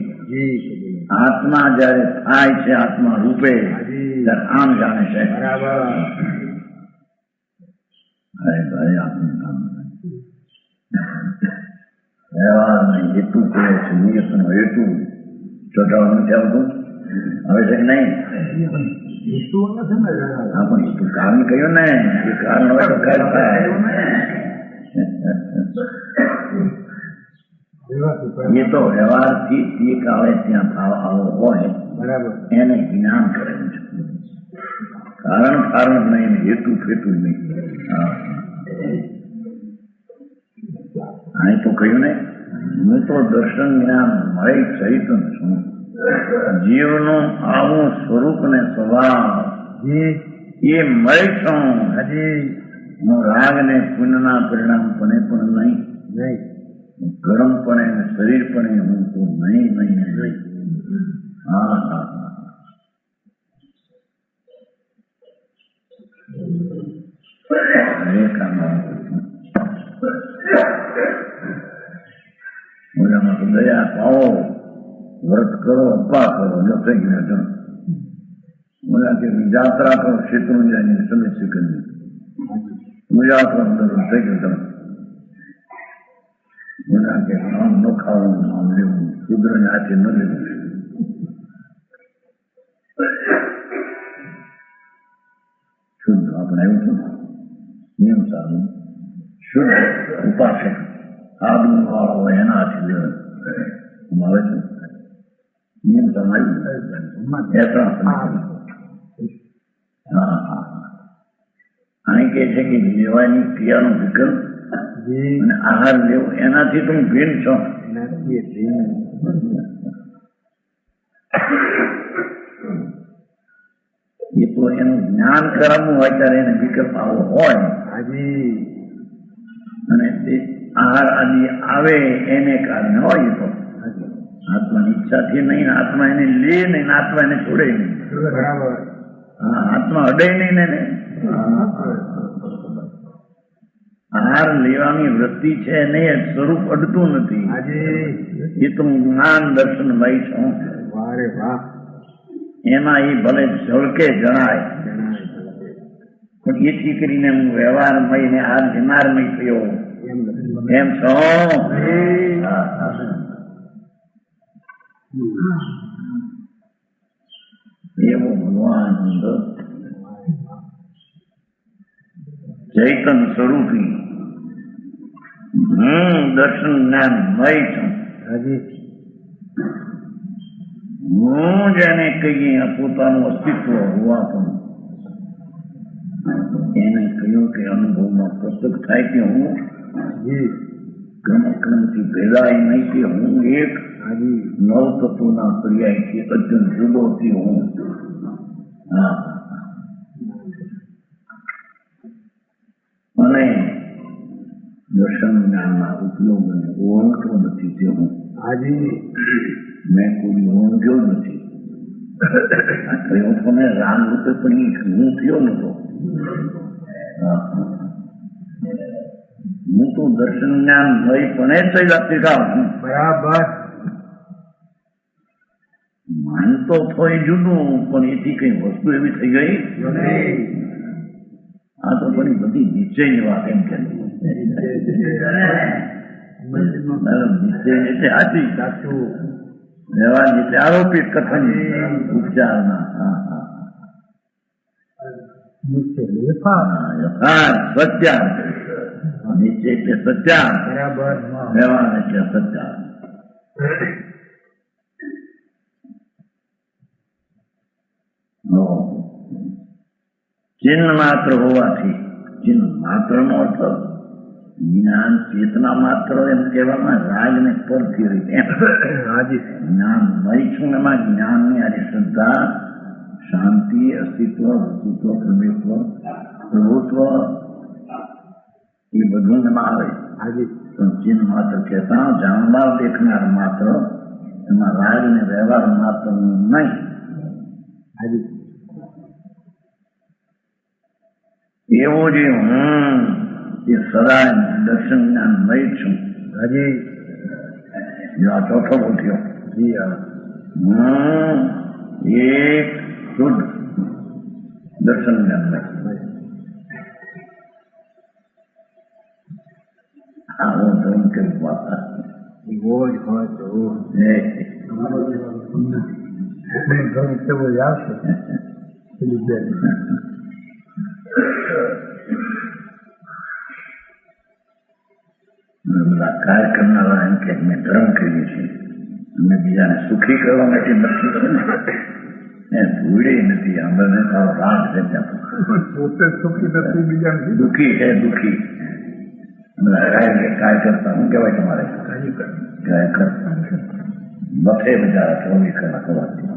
આત્મા જયારે થાય છે આત્મા રૂપે ત્યારે આમ જાણે છે. બરાબર. અરે ભાઈ આપણું કામ વ્યવહારમાં હેતુ કહે છે, નિયતનો હેતુ ચોટાવાનું નથી આવતું. હવે છે નહીં આપણે હેતુ કારણ કહ્યું ને એ કારણ હોય તો કાર્ય થાય. એ તો વ્યવહારથી તે કાળે ત્યાં ભાવ આવો હોય બરાબર એને જ્ઞાન કરેલું છે. કારણ નહીં, હેતુ ફેતું નહીં. અહીં તો કહ્યું ને હું તો દર્શન જ્ઞાન મય ચૈતન છું. જીવનું આવું સ્વરૂપ ને સ્વભાવ એ મય છું. હું રાગ ને પુણ્યના પરિણામ પણ નહીં, ગરમપણે શરીરપણે હું તો નહીં. મોજામાં તો દયા પાવો, વ્રત કરો, અપા કરો, જો થઈ ગયું. મોજા કે જાત્રા કરો, ક્ષેત્રો જાય સમિત કરી મોજા કરો થઈ ગયું. મોજા કે આમ ન ખાવું, આમ લેવું, શુદ્ર ને હાથે ન લેવું. શુદ્ધ આપણે આવ્યું હતું નિયમ સારું શુદ્ધ ઉપાસક આદુ વાળો હોય એના હાથે લેવાનું આવે છે. નિયમ અહીં કે છે કે લેવાની ક્રિયાનો વિકલ્પ અને આહાર લેવો એનાથી તો હું ભિન્ન છું. એ તો એનું જ્ઞાન કરાવવું હોય ત્યારે એને વિકલ્પ આવો હોય અને તે આહાર આદિ આવે એને કારણે હોય. તો આત્માની ઈચ્છાથી નહીં, આત્મા એને લે નહીં, આત્મા એને છોડે નહીં. હા, આત્મા અડે નહીં ને. આહાર લેવાની વૃત્તિ છે નહીં, સ્વરૂપ અડતું નથી. એ તો જ્ઞાન દર્શન મય છું. એમાં એ ભલે ઝળકે જણાય પણ એથી કરીને હું વ્યવહારમય ને આ જનારમય થયો એમ છો. એવો ભગવાન ચૈતન સ્વરૂપી દર્શન જ્ઞાન મય છું. હું જેને કહીએ પોતાનું અસ્તિત્વ હોવા પણ એને કહ્યું કે અનુભવમાં પ્રસ્તુત થાય કે હું ક્રમથી ભેદાય નહીં કે હું એક નવ તત્વના પર્યાયથી અત્યંત જુદોથી હું. અને દર્શન જ્ઞાનના ઉપયોગને ઓળખતો નથી તે હું મેં કોઈ ઓળખ્યો નથી. આ કયો તમે રામ રૂપે પણ હું થયો નતો. હું તો દર્શન જ્ઞાન મય પણ જ શીખાવ છું. બરાબર. માનતો થોડી જુદું, પણ એથી કઈ વસ્તુ એવી થઈ ગઈ. આ તો બધી બધી નિશ્ચયની વાત એમ કે નિશ્ચય એટલે સાચી સાચું. વ્યવહાર એટલે આરોપિત કથન ઉપચારના. યથાર્થ સત્યાર્થ. નિશ્ચય એટલે સત્યાર્થ, બરાબર. વ્યવહાર એટલે સત્યાર્થ. ચિહ્ન માત્ર હોવાથી, ચિહ્ન માત્ર નો અર્થ જ્ઞાન ચેતના માત્ર એમ કહેવામાં રાગ ને પરથી રહી એમ. જ્ઞાન મય છું એમાં જ્ઞાનની આની શ્રદ્ધા, શાંતિ, અસ્તિત્વ, વસ્તુત્વ, પ્રભુત્વ, પ્રભુત્વ એ બધું એમાં આવે. પણ ચિહ્ન માત્ર કહેતા જાણનાર દેખનાર માત્ર, એમાં રાગ ને વ્યવહાર માત્ર નહીં. એવો જે હું એ સદા દર્શન જ્ઞાન મય છું. જો આ ચોથો બોલ્યો, હું એક શુદ્ધ દર્શન જ્ઞાન મય. આવો ધર્મ કે વાતા કાર્ય કરનારા એમ કે મેં ધર્મ કરીએ છીએ, અમે બીજાને સુખી કરવા માટે નથી કરે ને, ભૂડે નથી. અમને તારો રાગ છે, પોતે સુખી નથી, બીજા દુઃખી છે, દુઃખી. કાર્ય કરતા શું કહેવાય તમારે? કાર્ય કરતા બફે બજારા 24 કલાક કરવાથી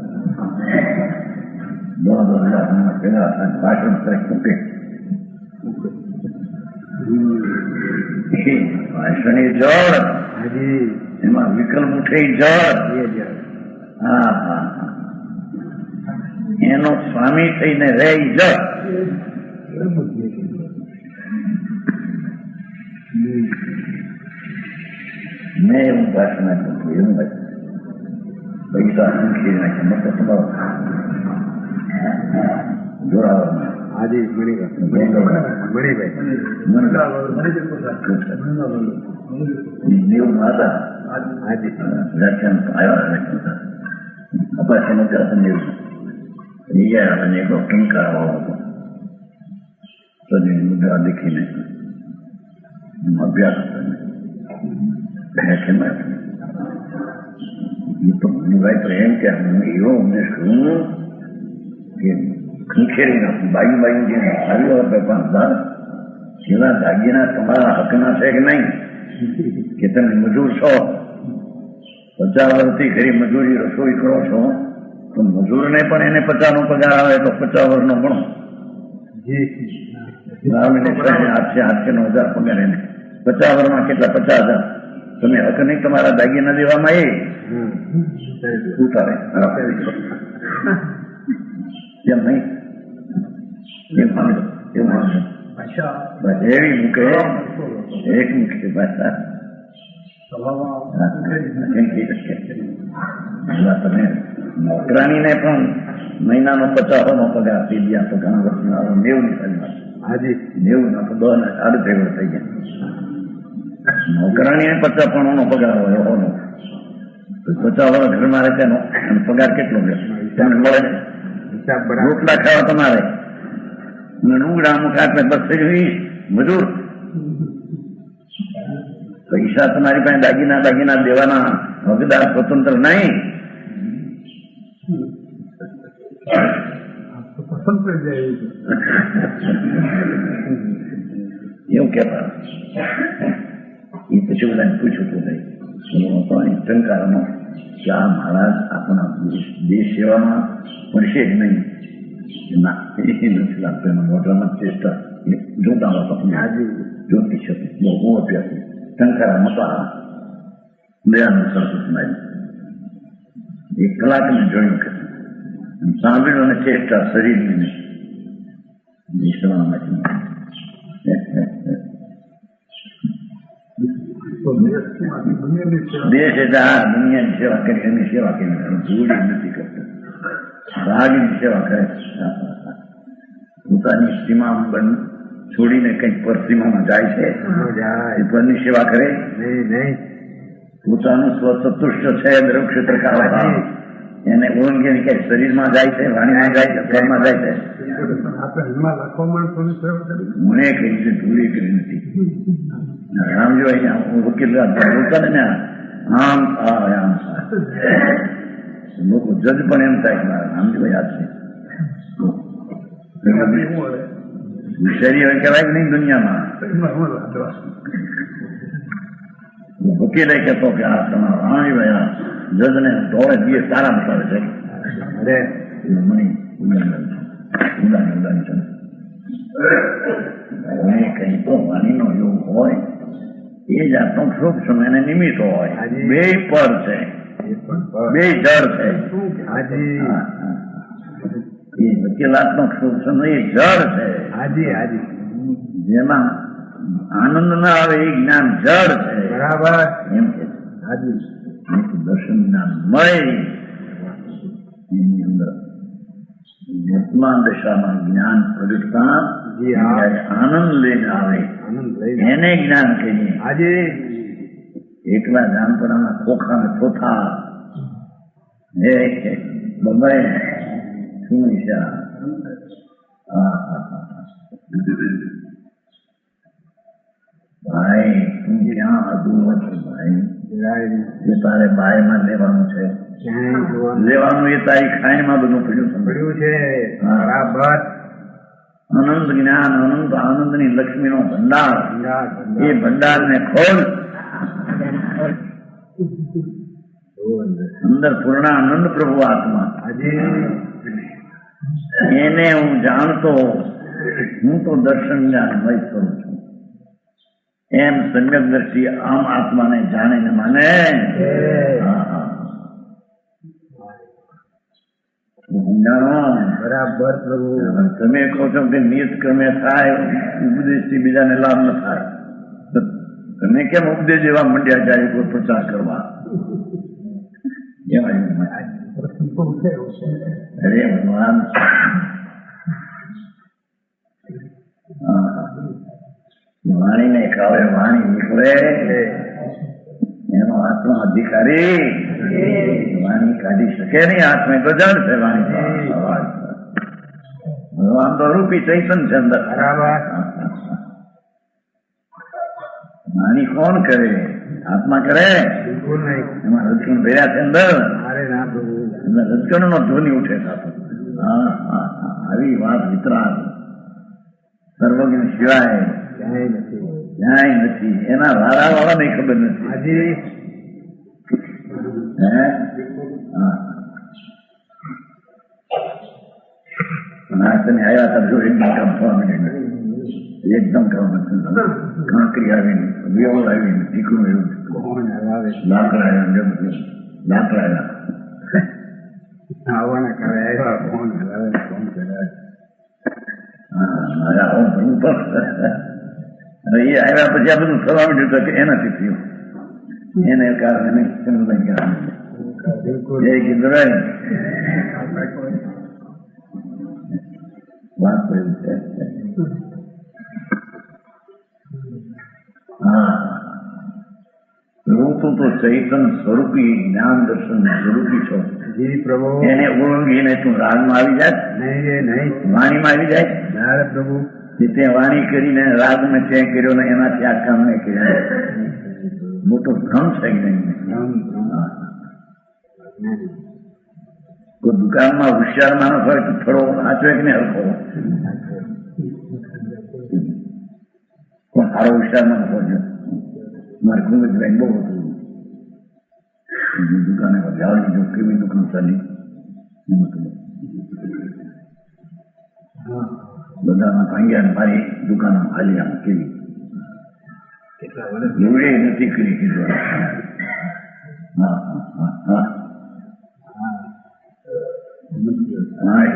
2000 પેલા ભાષણ મૂકે. ભાષણ જળ, એમાં વિકલ્પ ઉઠે જળ. હા હા, એનો સ્વામી થઈને રહે જળ. મેં એવું ભાષણ આપ્યું, એવું પૈસા સંખી નાખે મત તમારો જોડાવા. દેવું હતા વ્યાખ્યાન આવ્યા અપાસનો અને એક ટંકાર આવો હતો. તો મુદ્રા દેખીને અભ્યાસ એમ કે એવો અમને શું કે ખંખેરી નાખું બાયું બાયું જે આવ્યો હતો 5,000 જેવા દાગીના તમારા હકના છે કે નહીં? કે તમે મજૂર છો, 50 વર્ષથી ખરી મજૂરી રસોઈ કરો છો, તો મજૂરને પણ એને 50 નો પગાર આવે તો 50 વર્ષનો ગણો. 800-9,000 પગાર એને 50 વર્ષમાં કેટલા? 50,000. તમે હક નહીં તમારા દાગીના દેવામાં એ ઉતારે કેમ નહીં? એવી મૂકે એક મૂકે ભાષા. તમે નોકરાણીને પણ મહિનાનો 50 નો પગાર આપી દે તો ઘણા વર્ષનો 90 ની સારી 90 ના તો 10 ના 8.5 વર્ષ થઈ ગયા. નોકરાણીને 50 નો પગાર હોય, 50 વર્ષ ઘરમાં રહે તેનો પગાર કેટલો તમને મળે? રોટલા ખાવા તમારે, લુગડા મુખા બસ મજૂર. પૈસા તમારી પાસે દાગીના દેવાના હકદાર સ્વતંત્ર નહીં. એવું કેતા એ પછી બધાને પૂછ્યું હતું ભાઈ ટંકારનો કે આ મહારાજ આપણા દેશ સેવામાં પડશે જ નહીં. ના, એ નથી લાગતું. એના મોઢામાં ચેષ્ટા જોતા હતો જોતી શકે બહુ અભ્યાસ ટંકારા મતા દયાનું સરસ્વત મારી 1 કલાકને જોયું કે સાંભળ્યું અને ચેષ્ટા શરીરની વિશ્વમાંથી દેશમાંથી દુનિયાની સેવા. દેશ એટલે આ દુનિયાની સેવા કરી એની સેવા કરી જોડી નથી કરતા, રાગની સેવા કરે. પોતાની સીમા છોડીને કંઈક પર સીમામાં જાય છે, એ પરની સેવા કરે નહીં. પોતાનું સ્વસંતુષ્ટ છે દ્રવક્ષેત્ર કાળા એને ઓળંગીને કે શરીરમાં જાય છે, વાણીમાં જાય છે, પરમાં જાય છે. આપણે એમાં લાખો માણસોની સેવા કરી. મને કરી છે, ભૂલી કરી નથી. રામજો અહીંયા વકીલ બોલતા ને આમ આમ લોકો જજ પણ એમ થાય કે મારા રામજો યાદ છે. શરીર કહેવાય કે નહીં દુનિયામાં. વકીલે કહેતો કે આ તમારા રામજીભાઈ જજને ધોળે દીએ સારા બતાવે છે. અરે મણી ઉડાની છે. કઈ તો વાણીનો યોગ હોય એ જાતનો સૂક્ષ્મ એને નિમિત્ત હોય. બે પર છે, બે જળ છે. એ વકીલાતનો સૂક્ષ્મ એ જળ છે. જેમાં આનંદ ના આવે એ જ્ઞાન જળ છે. બરાબર એમ કે દર્શન જ્ઞાન મળે એની અંદર વર્તમાન દશામાં જ્ઞાન પ્રગટતા આનંદ લઈને આવે એને જ્ઞાન કહીએ. આજે એકલા જાનપણાના ખોખા ને ચોથા બબે શું ઈશા ભાઈ તું ક્યાં અધૂરો છે ભાઈ? જે તારે બાયમાં લેવાનું છે લેવાનું એ તારી ખાઈમાં બધું પડ્યું છે. બરાબર અનંત જ્ઞાન અનંત આનંદ ની લક્ષ્મી નો ભંડાર એ ભંડાર ને ખોલ. અંદર પૂર્ણાનંદ પ્રભુ આત્મા એને હું જાણતો, હું તો દર્શન જ્ઞાનમય કરું છું એમ સમ્યક દ્રષ્ટિ આમ આત્માને જાણે ને માને. બરાબર પ્રભુ તમે કહો છો કે નિયત ક્રમે થાય ઉપદેશ થી બીજાને લાભ ન થાય. તમે કેમ ઉપદેશ જેવા મંડ્યા જાય કોઈ પ્રચાર કરવા? અરે ભગવાન વાણીને ખાવે વાણી નીકળે એનો આત્મા અધિકારી વાણી કાઢી શકે નહીં. આત્મા તો જડ છે વાણી. ભગવાન તો રૂપી ચૈતન છે અંદર. વાણી કોણ કરે? આત્મા કરે. એમાં રજકણ ભર્યા છે અંદર. રજકણ નો ધ્વનિ ઉઠે સાથે. આવી વાત વિતરાગ સર્વજ્ઞ સિવાય ક્યાંય નથી. એના વાળા વાળા ને ખબર નથી. તમે આવ્યા હતા જો એકદમ કામ થવા માંડે, એકદમ કામ કાંકરી આવીને વેવળ આવીને ટીકડું એવું લાકડા આવ્યા લાકડા આવ્યા કરે આવ્યા ફોન હલાવે ફોન કરાવે. એ આવ્યા પછી આ બધું થવા માંડ્યું તો કે એનાથી થયું. એને કારણે એ કીધું વાત કર્યું છે. તું તો ચૈતન સ્વરૂપી જ્ઞાન દર્શન સ્વરૂપી છો. એને ઓળંગીને તું રાગમાં આવી જાય નહીં, વાણીમાં આવી જાય પ્રભુ. તે વાણી કરીને રાગમાં ચેક કર્યો ને એનાથી આ કામ નહીં કર્યા. મોટો ભ્રમ છે કે નહીં? કોઈ દુકાનમાં હોશિયાર માણસ હોય તો થોડો સાચવે કે નહીં હરખો? કોઈ સારો હોશિયાર માણસ હોય મારે ખૂબ જ બેંક બહુ હતું. દુકાને જાવડી જો કેવી દુકાન ચાલી બધાના ભાંગ્યા મારી દુકાનો હાલી આમ કેવી એવડે નથી કરી કીધું.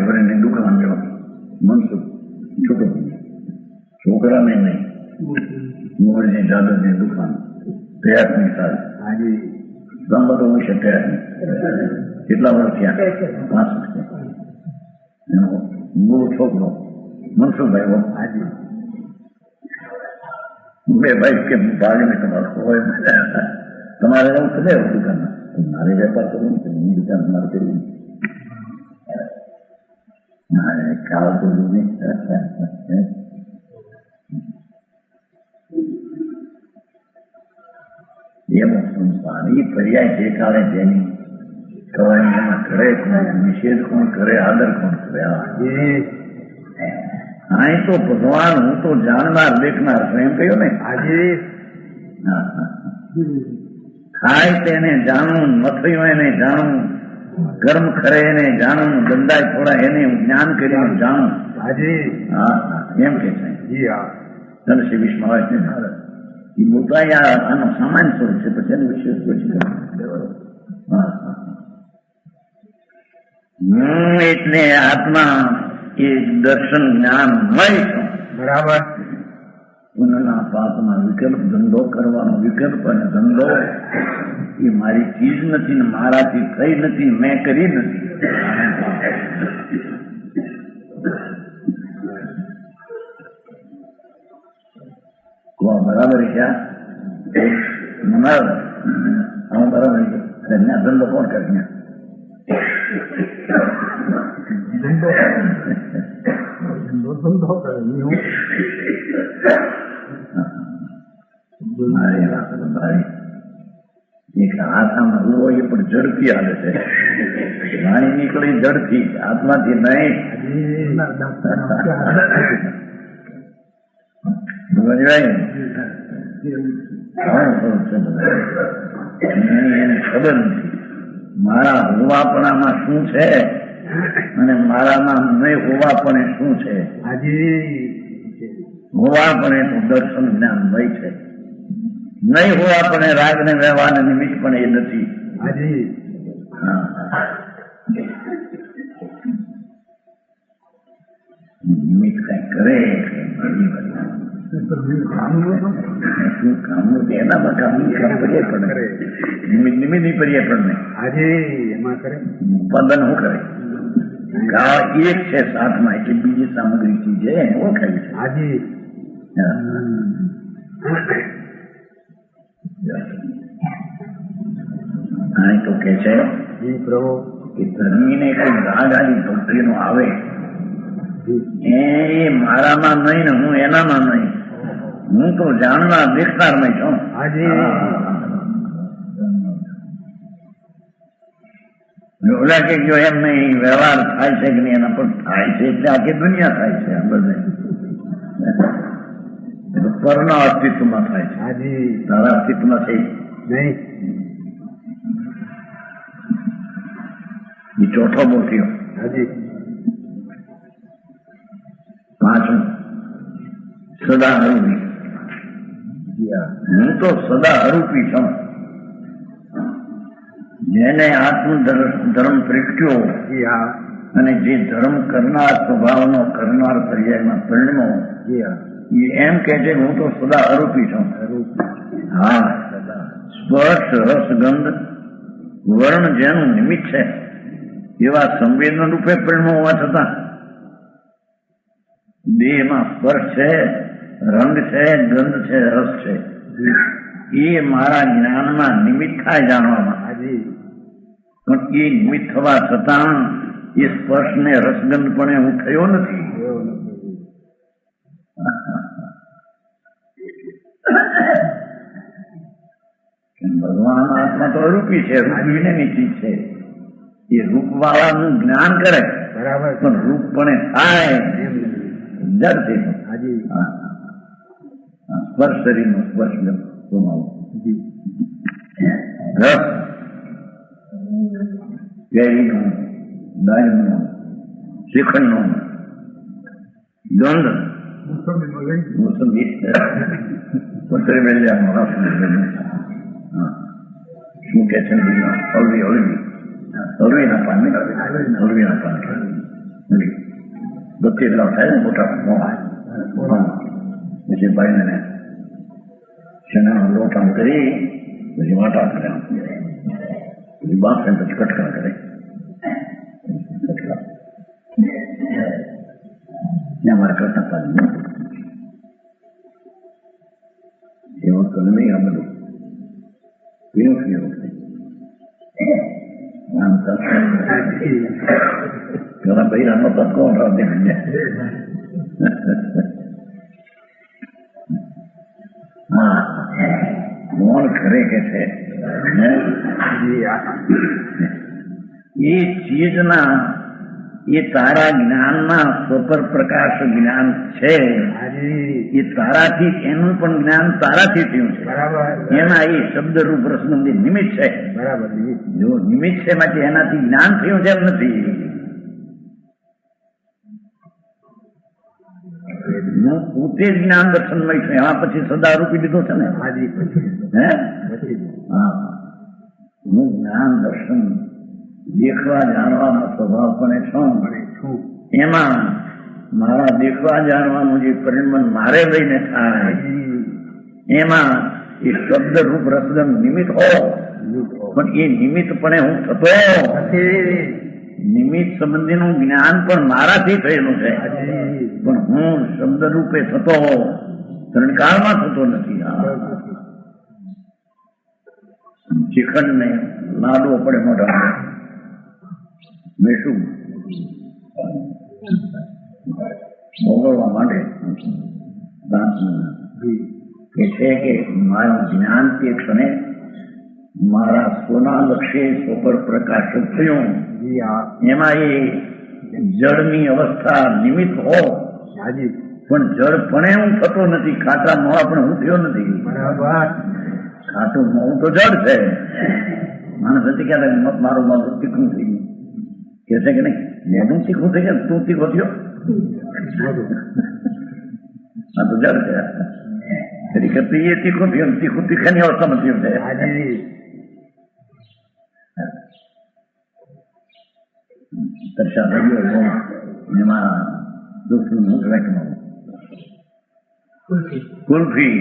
એવડે દુકાન જવા મનસુખ છોટો છોકરાને નહીં મોડની દાદાની દુકાન પ્રયાસની સાથે હાજી સંબંધો વિશે પ્રયાસની કેટલા વર્ષ થયા 65 એનો મૂળ છોકરો મનસુખભાઈ હાજી બે ભાઈ કે ભાગને તમારો હોય તમારે એવું કરે દુકાન મારે વેપાર કરવો ને હું દુકાન મારે કરવી મારે ખાવા તો એવો સંસાર એ પર્યાય જે કાળે જેની કવાય એમાં કરે કોણ નિષેધ કોણ કરે આદર કોણ કરે અહીં તો ભગવાન હું તો જાણનાર દેખનાર છું એમ કહ્યું ને હાજી થાય તેને જાણવું ન થયું એને જાણવું કર્મ ખરે એને જાણવું ગંદાય થોડા એને હું જ્ઞાન કરીને જાણું હાજી હા એમ કે છે જી હા ધનશ્રી વિષ્ણુ છે એ બોલતા આનો સામાન્ય સ્વરૂપ છે પછી એનું વિશેષ પછી હું એટલે આત્મા એ દર્શન જ્ઞાન મય છું બરાબર પુનઃના પાપમાં વિકલ્પ ધંધો કરવાનો વિકલ્પ અને ધંધો એ મારી ચીજ નથી ને મારાથી થઈ નથી મેં કરી નથી બરાબર છે બરાબર છે ધંધો કોણ કરે ધંધો કરે આત્મા હલવો એ પણ ઝડપી આવે છે વાણી નીકળી ઝડપી આત્માથી નહીં એને ખબર નથી મારા હોવાપણામાં શું છે અને મારામાં નહીં હોવાપણે શું છે હોવાપણે તો દર્શન જ્ઞાન ભય છે નહીં હોવાપણે રાગ ને વ્યવહાર નિમિત્ત પણ એ નથી નિમિત્ત કઈ કરે શું કામનું એનામાં કામની પડે નિમિત્ત નહીં પડીએ પણ એમાં કરે ઉત્પાદન શું કરે એક છે સાથમાં એટલે બીજી સામગ્રી ચીજ છે ઓળખાય છે હાજી અહીં તો કે છે જી પ્રભુ કે ધર્મીને કોઈ રાગ આની ભક્તિનો આવે એ મારામાં નહીં ને હું એનામાં નહીં હું તો જાણનાર દેખનારમાં છું ઓલા કે જો એમ નહીં વ્યવહાર થાય છે કે નહીં એના પર થાય છે એટલે આખી દુનિયા થાય છે આ બધે પરના અસ્તિત્વમાં થાય છે તારા અસ્તિત્વમાં છે નહીં એ ચોથો બોલ્યો પાંચમું સદા હરૂપી હું તો સદા હરૂપી છું જેને આત્મ ધર્મ પ્રગટ્યો અને જે ધર્મ કરનાર સ્વભાવનો કરનાર પર્યાયમાં પરિણમો એ એમ કે છે હું તો સદા અરૂપી છું હા સ્પર્શ રસ ગંધ વર્ણ જેનું નિમિત્ત છે એવા સંવેદન રૂપે પરિણમો હોવા છતાં દેહમાં સ્પર્શ છે રંગ છે ગંધ છે રસ છે એ મારા જ્ઞાનમાં નિમિત્ત થાય જાણવામાં પણ એ નિમિત્ત થવા છતાં એ સ્પર્શ ને રસગંધ પણ હું થયો નથી ભગવાન આત્મા તો અરૂપી છે રૂપીને ચીજ છે એ રૂપ વાળાનું જ્ઞાન કરે બરાબર પણ રૂપ પણ થાય જડ છે સ્પર્શ શરીરનો સ્પર્શ રસ કેરીનો દાળનો શ્રીખંડનો ગંધ મોસંબી શું કે છે હળવીના પાન હળવીના પાન બત્તી એટલા થાય ને મોટા પછી ભાઈને ચણાનો લોટ આમ કરી પછી વાટા કરે, પછી બાફે પછી કટકા કરે. અમારે કરતા પાડી એવું તો નહીં. આ બધું કેવું કેવું પેલા બૈરાનો તો કોણ રાતે હા કોણ ખરે કે છે એ ચીજના એ તારા જ્ઞાનના સ્વપર પ્રકાશ જ્ઞાન છે. એ તારાથી એનું પણ જ્ઞાન તારાથી થયું છે. એના એ શબ્દરૂપ રસનું જે નિમિત્ત છે, બરાબર, જો નિમિત્ત છે માટે એનાથી જ્ઞાન થયું છે એમ નથી. હું પોતે જ જ્ઞાન દર્શનમય છું. એમાં પછી સદા રૂપી દીધો છે ને. હે હા, હું જ્ઞાન દર્શન દેખવા જાણવાનો સ્વભાવ પણ છું. એમાં મારા દેખવા જાણવાનું જે પરિણમન મારે લઈને થાય એમાં એ શબ્દ રૂપ રસગમ નિમિત્ત હો, પણ એ નિમિત્તપણે હું થતો, નિમિત્ત સંબંધીનું જ્ઞાન પણ મારાથી થયેલું છે, પણ હું શબ્દ રૂપે થતો ત્રણકાળમાં થતો નથી. શ્રીખંડ ને લાડવો પડે મોઢા બેસું ભોગવવા માટે કે છે કે મારું જ્ઞાન તે ક્ષણે મારા સોના લક્ષ્ય સ્વપર પ્રકાશિત થયું. એમાં એ જળની અવસ્થા નિમિત્ત હો, પણ જળપણે હું થતો નથી. ખાટા મોવા પણ હું થયો નથી. ખાટું મોવું તો જળ છે. માણસ નથી કહેતા મારું મોઢું તીખું થઈ ગયું કે છે કે નહીં, મોઢું તીખું થઈ ગયા, તું તીખો થયો, આ તો જળ છે. એ તીખું થયું, તીખું તીખાની અવસ્થામાં થયું છે. તરસા રહ્યો એમાં દોસ્તું કહેવાય કુલ્ફી.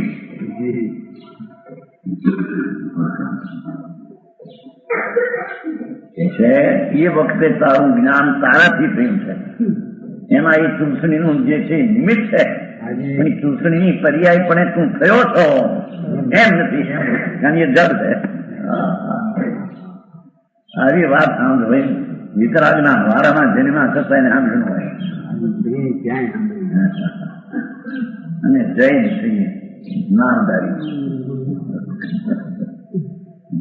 છે એ વખતે તારું જ્ઞાન તારાથી થયું છે. એમાં એ ચૂસણીનું જે છે નિમિત્ત છે, પણ ચૂસણીની પર્યાયપણે તું થયો છો એમ નથી, કારણ એ જડ છે. આવી વાત સાંભળ ભાઈ, વિતરાગના વારામાં જન્મા થતા એને સાંભળવું હોય. અને જૈન છીએ જ્ઞાનધારી.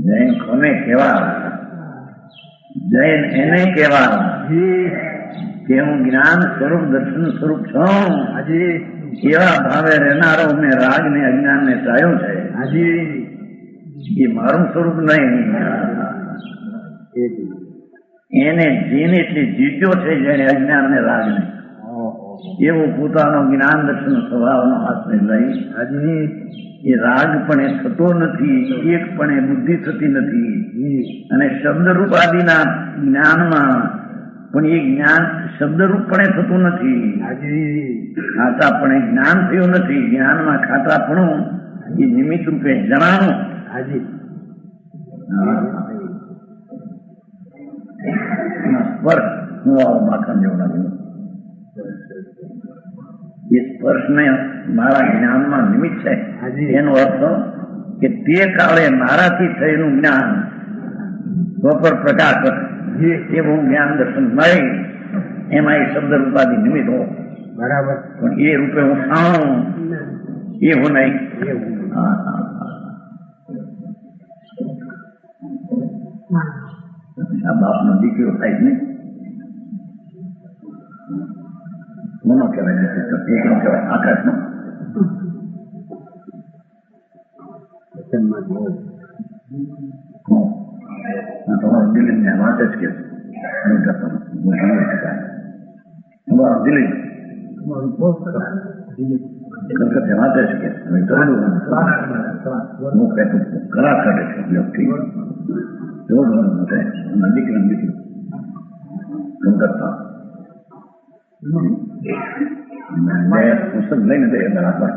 જૈન કોને કેવા? જૈન એને કેવા કે હું જ્ઞાન સ્વરૂપ દર્શન સ્વરૂપ છું. એવા ભાવે રહેનારો મેં રાગ ને અજ્ઞાન ને ચાયો છે. એ મારું સ્વરૂપ નહીં. એને જેને એટલી જીત્યો છે જેને અજ્ઞાન ને રાગ ને, એવું પોતાનો જ્ઞાન દર્શન સ્વભાવનો હાથને લઈ એ રાગ પણ એ થતો નથી, એક પણ એ બુદ્ધિ થતી નથી. અને શબ્દરૂપ આદિના જ્ઞાનમાં પણ એ જ્ઞાન શબ્દરૂપપણે થતું નથી. ખાતાપણે જ્ઞાન થયું નથી. જ્ઞાનમાં ખાતાપણું એ નિમિત્ત રૂપે જણાનું. સ્પર્શ હું આવો માખણ જેવું લાગ્યું. એ સ્પર્શને મારા જ્ઞાનમાં નિમિત્ત છે. એનો અર્થ કે તે કાળે મારાથી થયેલું જ્ઞાન સ્વપર પ્રકાશ એવું જ્ઞાન દર્શન મળે. એમાં એ શબ્દ રૂપાદી નિમિત્ત હો, બરાબર, પણ એ રૂપે હું ખાઉં એવું નહીં. આ બાપનો દીકરો થાય નહીં, મોનો કહેવાય, એકનો કહેવાય આકાશનો. તમારો દિલીપ ને વાત જ કે તમારો દિલીપ કલકત્તા વાત જ કે કરા કાઢે છે દીકરા દીકરી કલકત્તા પુસ્તક લઈને જઈએ બરાબર.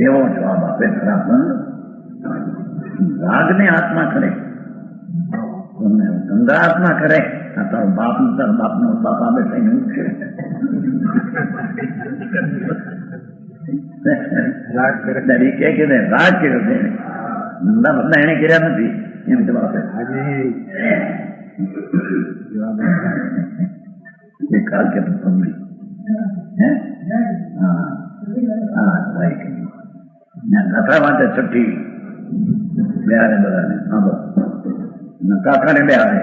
એવો જવાબ આપે ખરા પણ રાગને આત્મા કરે, ગંગા આત્મા કરે. તારો બાપનો બાપ આવે થઈને છે તરીકે કે રાગ કર્યો છે, ધંધા બધા એને કર્યા નથી એમ જવાબ આપે. કાલ કે સમજી કથા માટે છઠ્ઠી બેહારે બધાને કાકાને બેહારે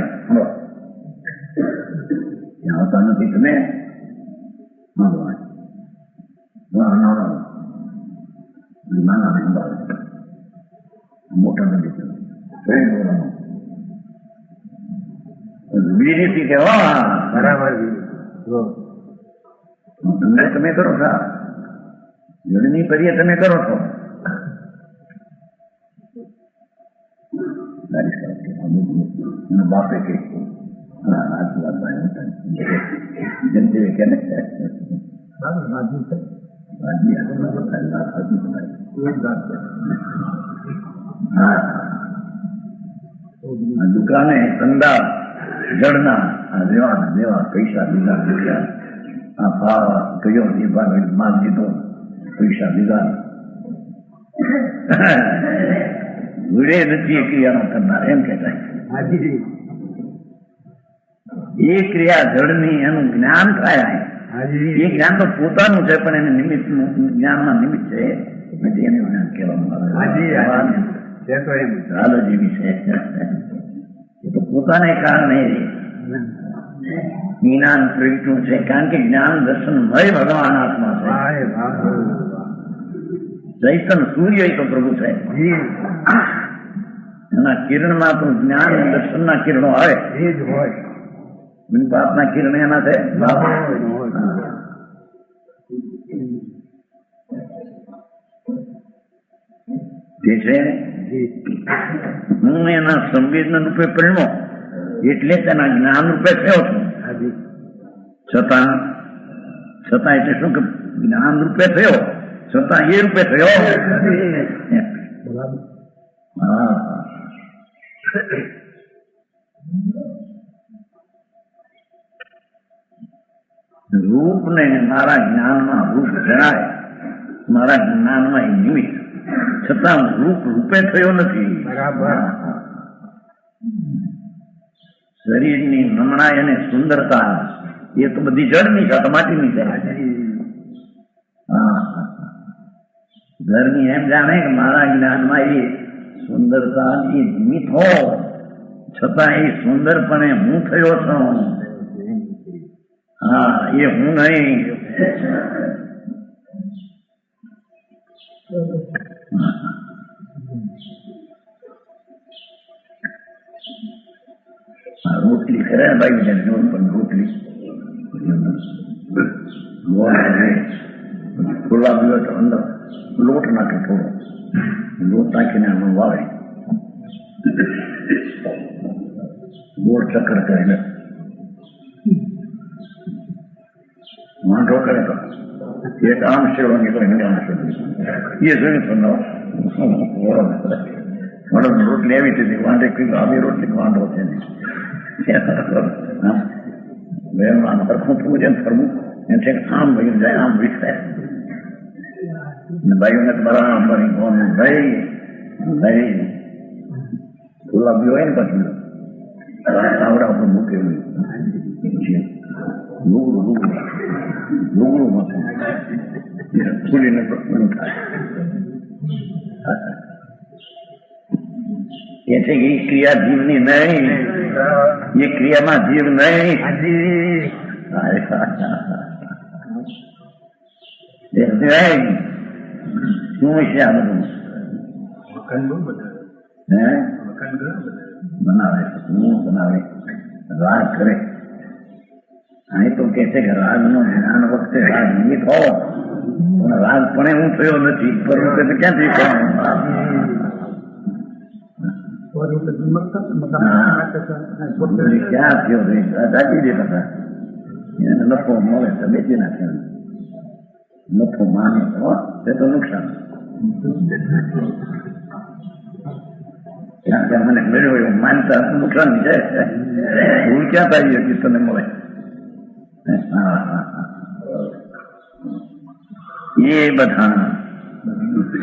આવતા નથી તમે મોટા નથી બીજી કે બરાબર તમે કરો છો, જળની પર્ય તમે કરો છો. બાપે કે જનતે કે દુકાને ધંધા જળના દેવા પૈસા લીધા લીધા આ ભાવ કયો એ ભાગ માલ દીધો પૈસા લીધા વિડે નથી એ ક્રિયાનો કરનાર એમ કહેતા. એ ક્રિયા જળની એનું જ્ઞાન થાય. એ જ્ઞાન તો પોતાનું છે પણ એને નિમિત્ત જ્ઞાનમાં નિમિત્ત છે એને જ્ઞાન કહેવામાં આવે જેવી છે. એ તો પોતાને કારણે જ્ઞાન પ્રગટ્યું છે, કારણ કે જ્ઞાન દર્શનમય ભગવાન આત્મા છે. ચૈતન સૂર્ય તો પ્રભુ છે, એના કિરણમાં તો જ્ઞાન દર્શનના કિરણો આવે એ જ હોય. બાપના કિરણ એના છે. જે છે હું એના સંવેદન રૂપે પરિણ્યો એટલે તેના જ્ઞાન રૂપે થયો છું. છતાં એટલે શું કે જ્ઞાન રૂપે થયો છતાં એ રૂપે થયો. રૂપ ને મારા જ્ઞાનમાં રૂપ જણાય, મારા જ્ઞાનમાં એ નિમિત્ત, છતાં રૂપ રૂપે થયો નથી. શરીરની નમણાઈ અને સુંદરતા એ તો બધી જળની છે, માટીની છે. ઘરની એમ જાણે કે મારા જ્ઞાનમાં એ સુંદરતા એ નિમિત્ત હો, છતાં એ સુંદરપણે હું થયો છું. હા, એ હું નહીં. રોટલી કરે ભાઈ જોર પણ રોટલી ખુલ્લા દિવસ અંદર લોટ નાખે, થોડો લોટ નાખીને આમાં વાવે, ગોળ ચક્કર કરીને વાંધો કરે તો એક આમ સેવો નીકળે આમ સેવો એ જોયું તો રોટલી આવી હતી વાંધે કીધું આવી રોટલી વાંધો છે નહીં. સરખું પૂજન કરવું એમ છે આમ ભાઈ જાય આમ વિસ્તાય ભાઈઓને બરાબર ભાઈ ભાઈ ગુલાબી હોય ને પછી આવડા ઉપર મૂકેલું લુગડું લુગડું ખુલીને એ છે કે એ ક્રિયા જીવની નહીં, એ ક્રિયામાં જીવ નહીં. શું છે આ બધું બનાવે શું બનાવે રાગ કરે. અહીં તો કે છે કે રાગ નો જ્ઞાન વખતે રાગ નિમિત્ત હો, પણ રાગ પણ હું થયો નથી. પરંતુ ક્યાંથી ક્યાં થયો દાદી દેતા એને નફો મળે તો બેચી નાખે, નફો માને તો તે તો નુકસાન. મને મળ્યો એવું માનતા નુકસાન છે. ભૂલ ક્યાં થાય હતી તને મળે? એ બધા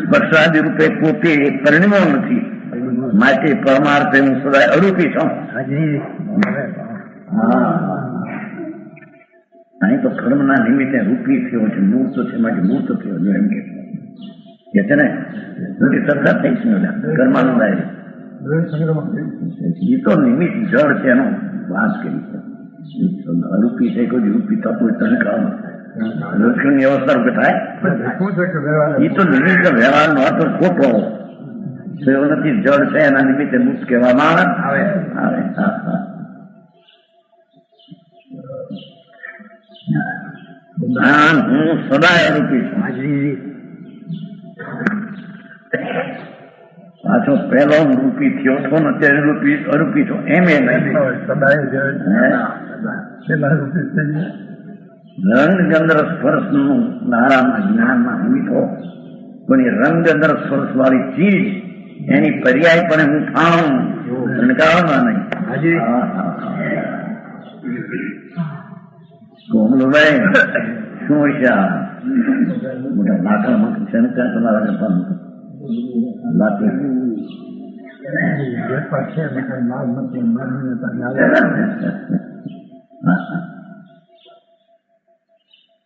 સ્પર્શાદી રૂપે પોતે પરિણમ્યો નથી, માટે પરમાર્થે હું સદાય અરૂપી છું. અહીં તો કર્મના નિમિત્તે રૂપી થયો છે, મૂર્ત છે, માટે મૂર્ત થયો છે એમ કે છે ને. મોટી શ્રદ્ધા થઈ છે કર્માનુદાય. એ તો નિમિત્ત જળ છે એનો વાત કરી છે. અરૂપી છે, કોઈ રૂપી થતું હોય તને લક્ષ્મીની અવસ્થા રૂપે થાય. એ તો નિમિત્ત વ્યવહારનો અર્થ ખોટો એવો નથી. જળ છે એના નિમિત્તે મૂર્ત કહેવામાં આવે. હું સદાય અરૂપી છું. પાછો પહેલો રૂપી થયો છો ને અત્યારે અરૂપી છો એમ એ નહીં. રંગ ગંધર સ્પર્શ નું નારામાં જ્ઞાનમાં નિમિત્તો પણ એ રંગ ગંધર સ્પર્શ વાળી ચીજ એની પર્યાય પણ હું થાઉં રણકાવવા નહીં. કોમલુભાઈ શું છે આ મોટા નાકામાં શંકા તમારા પણ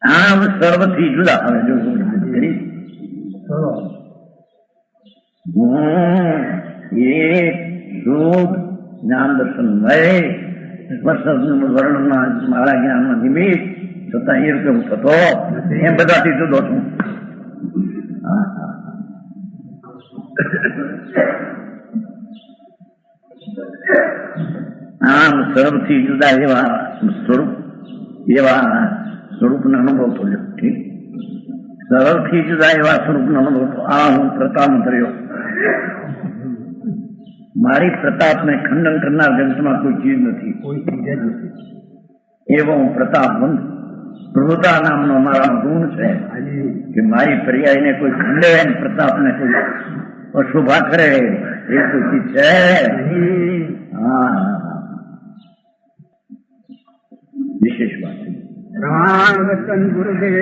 આમ સર્વથી જુદા. હવે જો જ્ઞાન દર્શન વર્ણના મારા જ્ઞાનમાં નિમિત્ત છતાં એ રૂપે હું થતો એમ બધાથી જુદો છું. આમ સર્વથી જુદા એવા સ્વરૂપનો અનુભવ થયો. ઠીક, સરળથી જુદા એવા સ્વરૂપનો અનુભવ. આ હું પ્રતાપ કર્યો. મારી પ્રતાપને ખંડન કરનાર જગતમાં કોઈ ચીજ નથી. એવો હું પ્રતાપવંત પ્રભુતા નામનો મારા ગુણ છે કે મારી પર્યાયને કોઈ ખંડે પ્રતાપને કોઈ અશુભા કરે એ કોઈ ચીજ છે. વિશેષ વાત. રામ ગુરુદેવ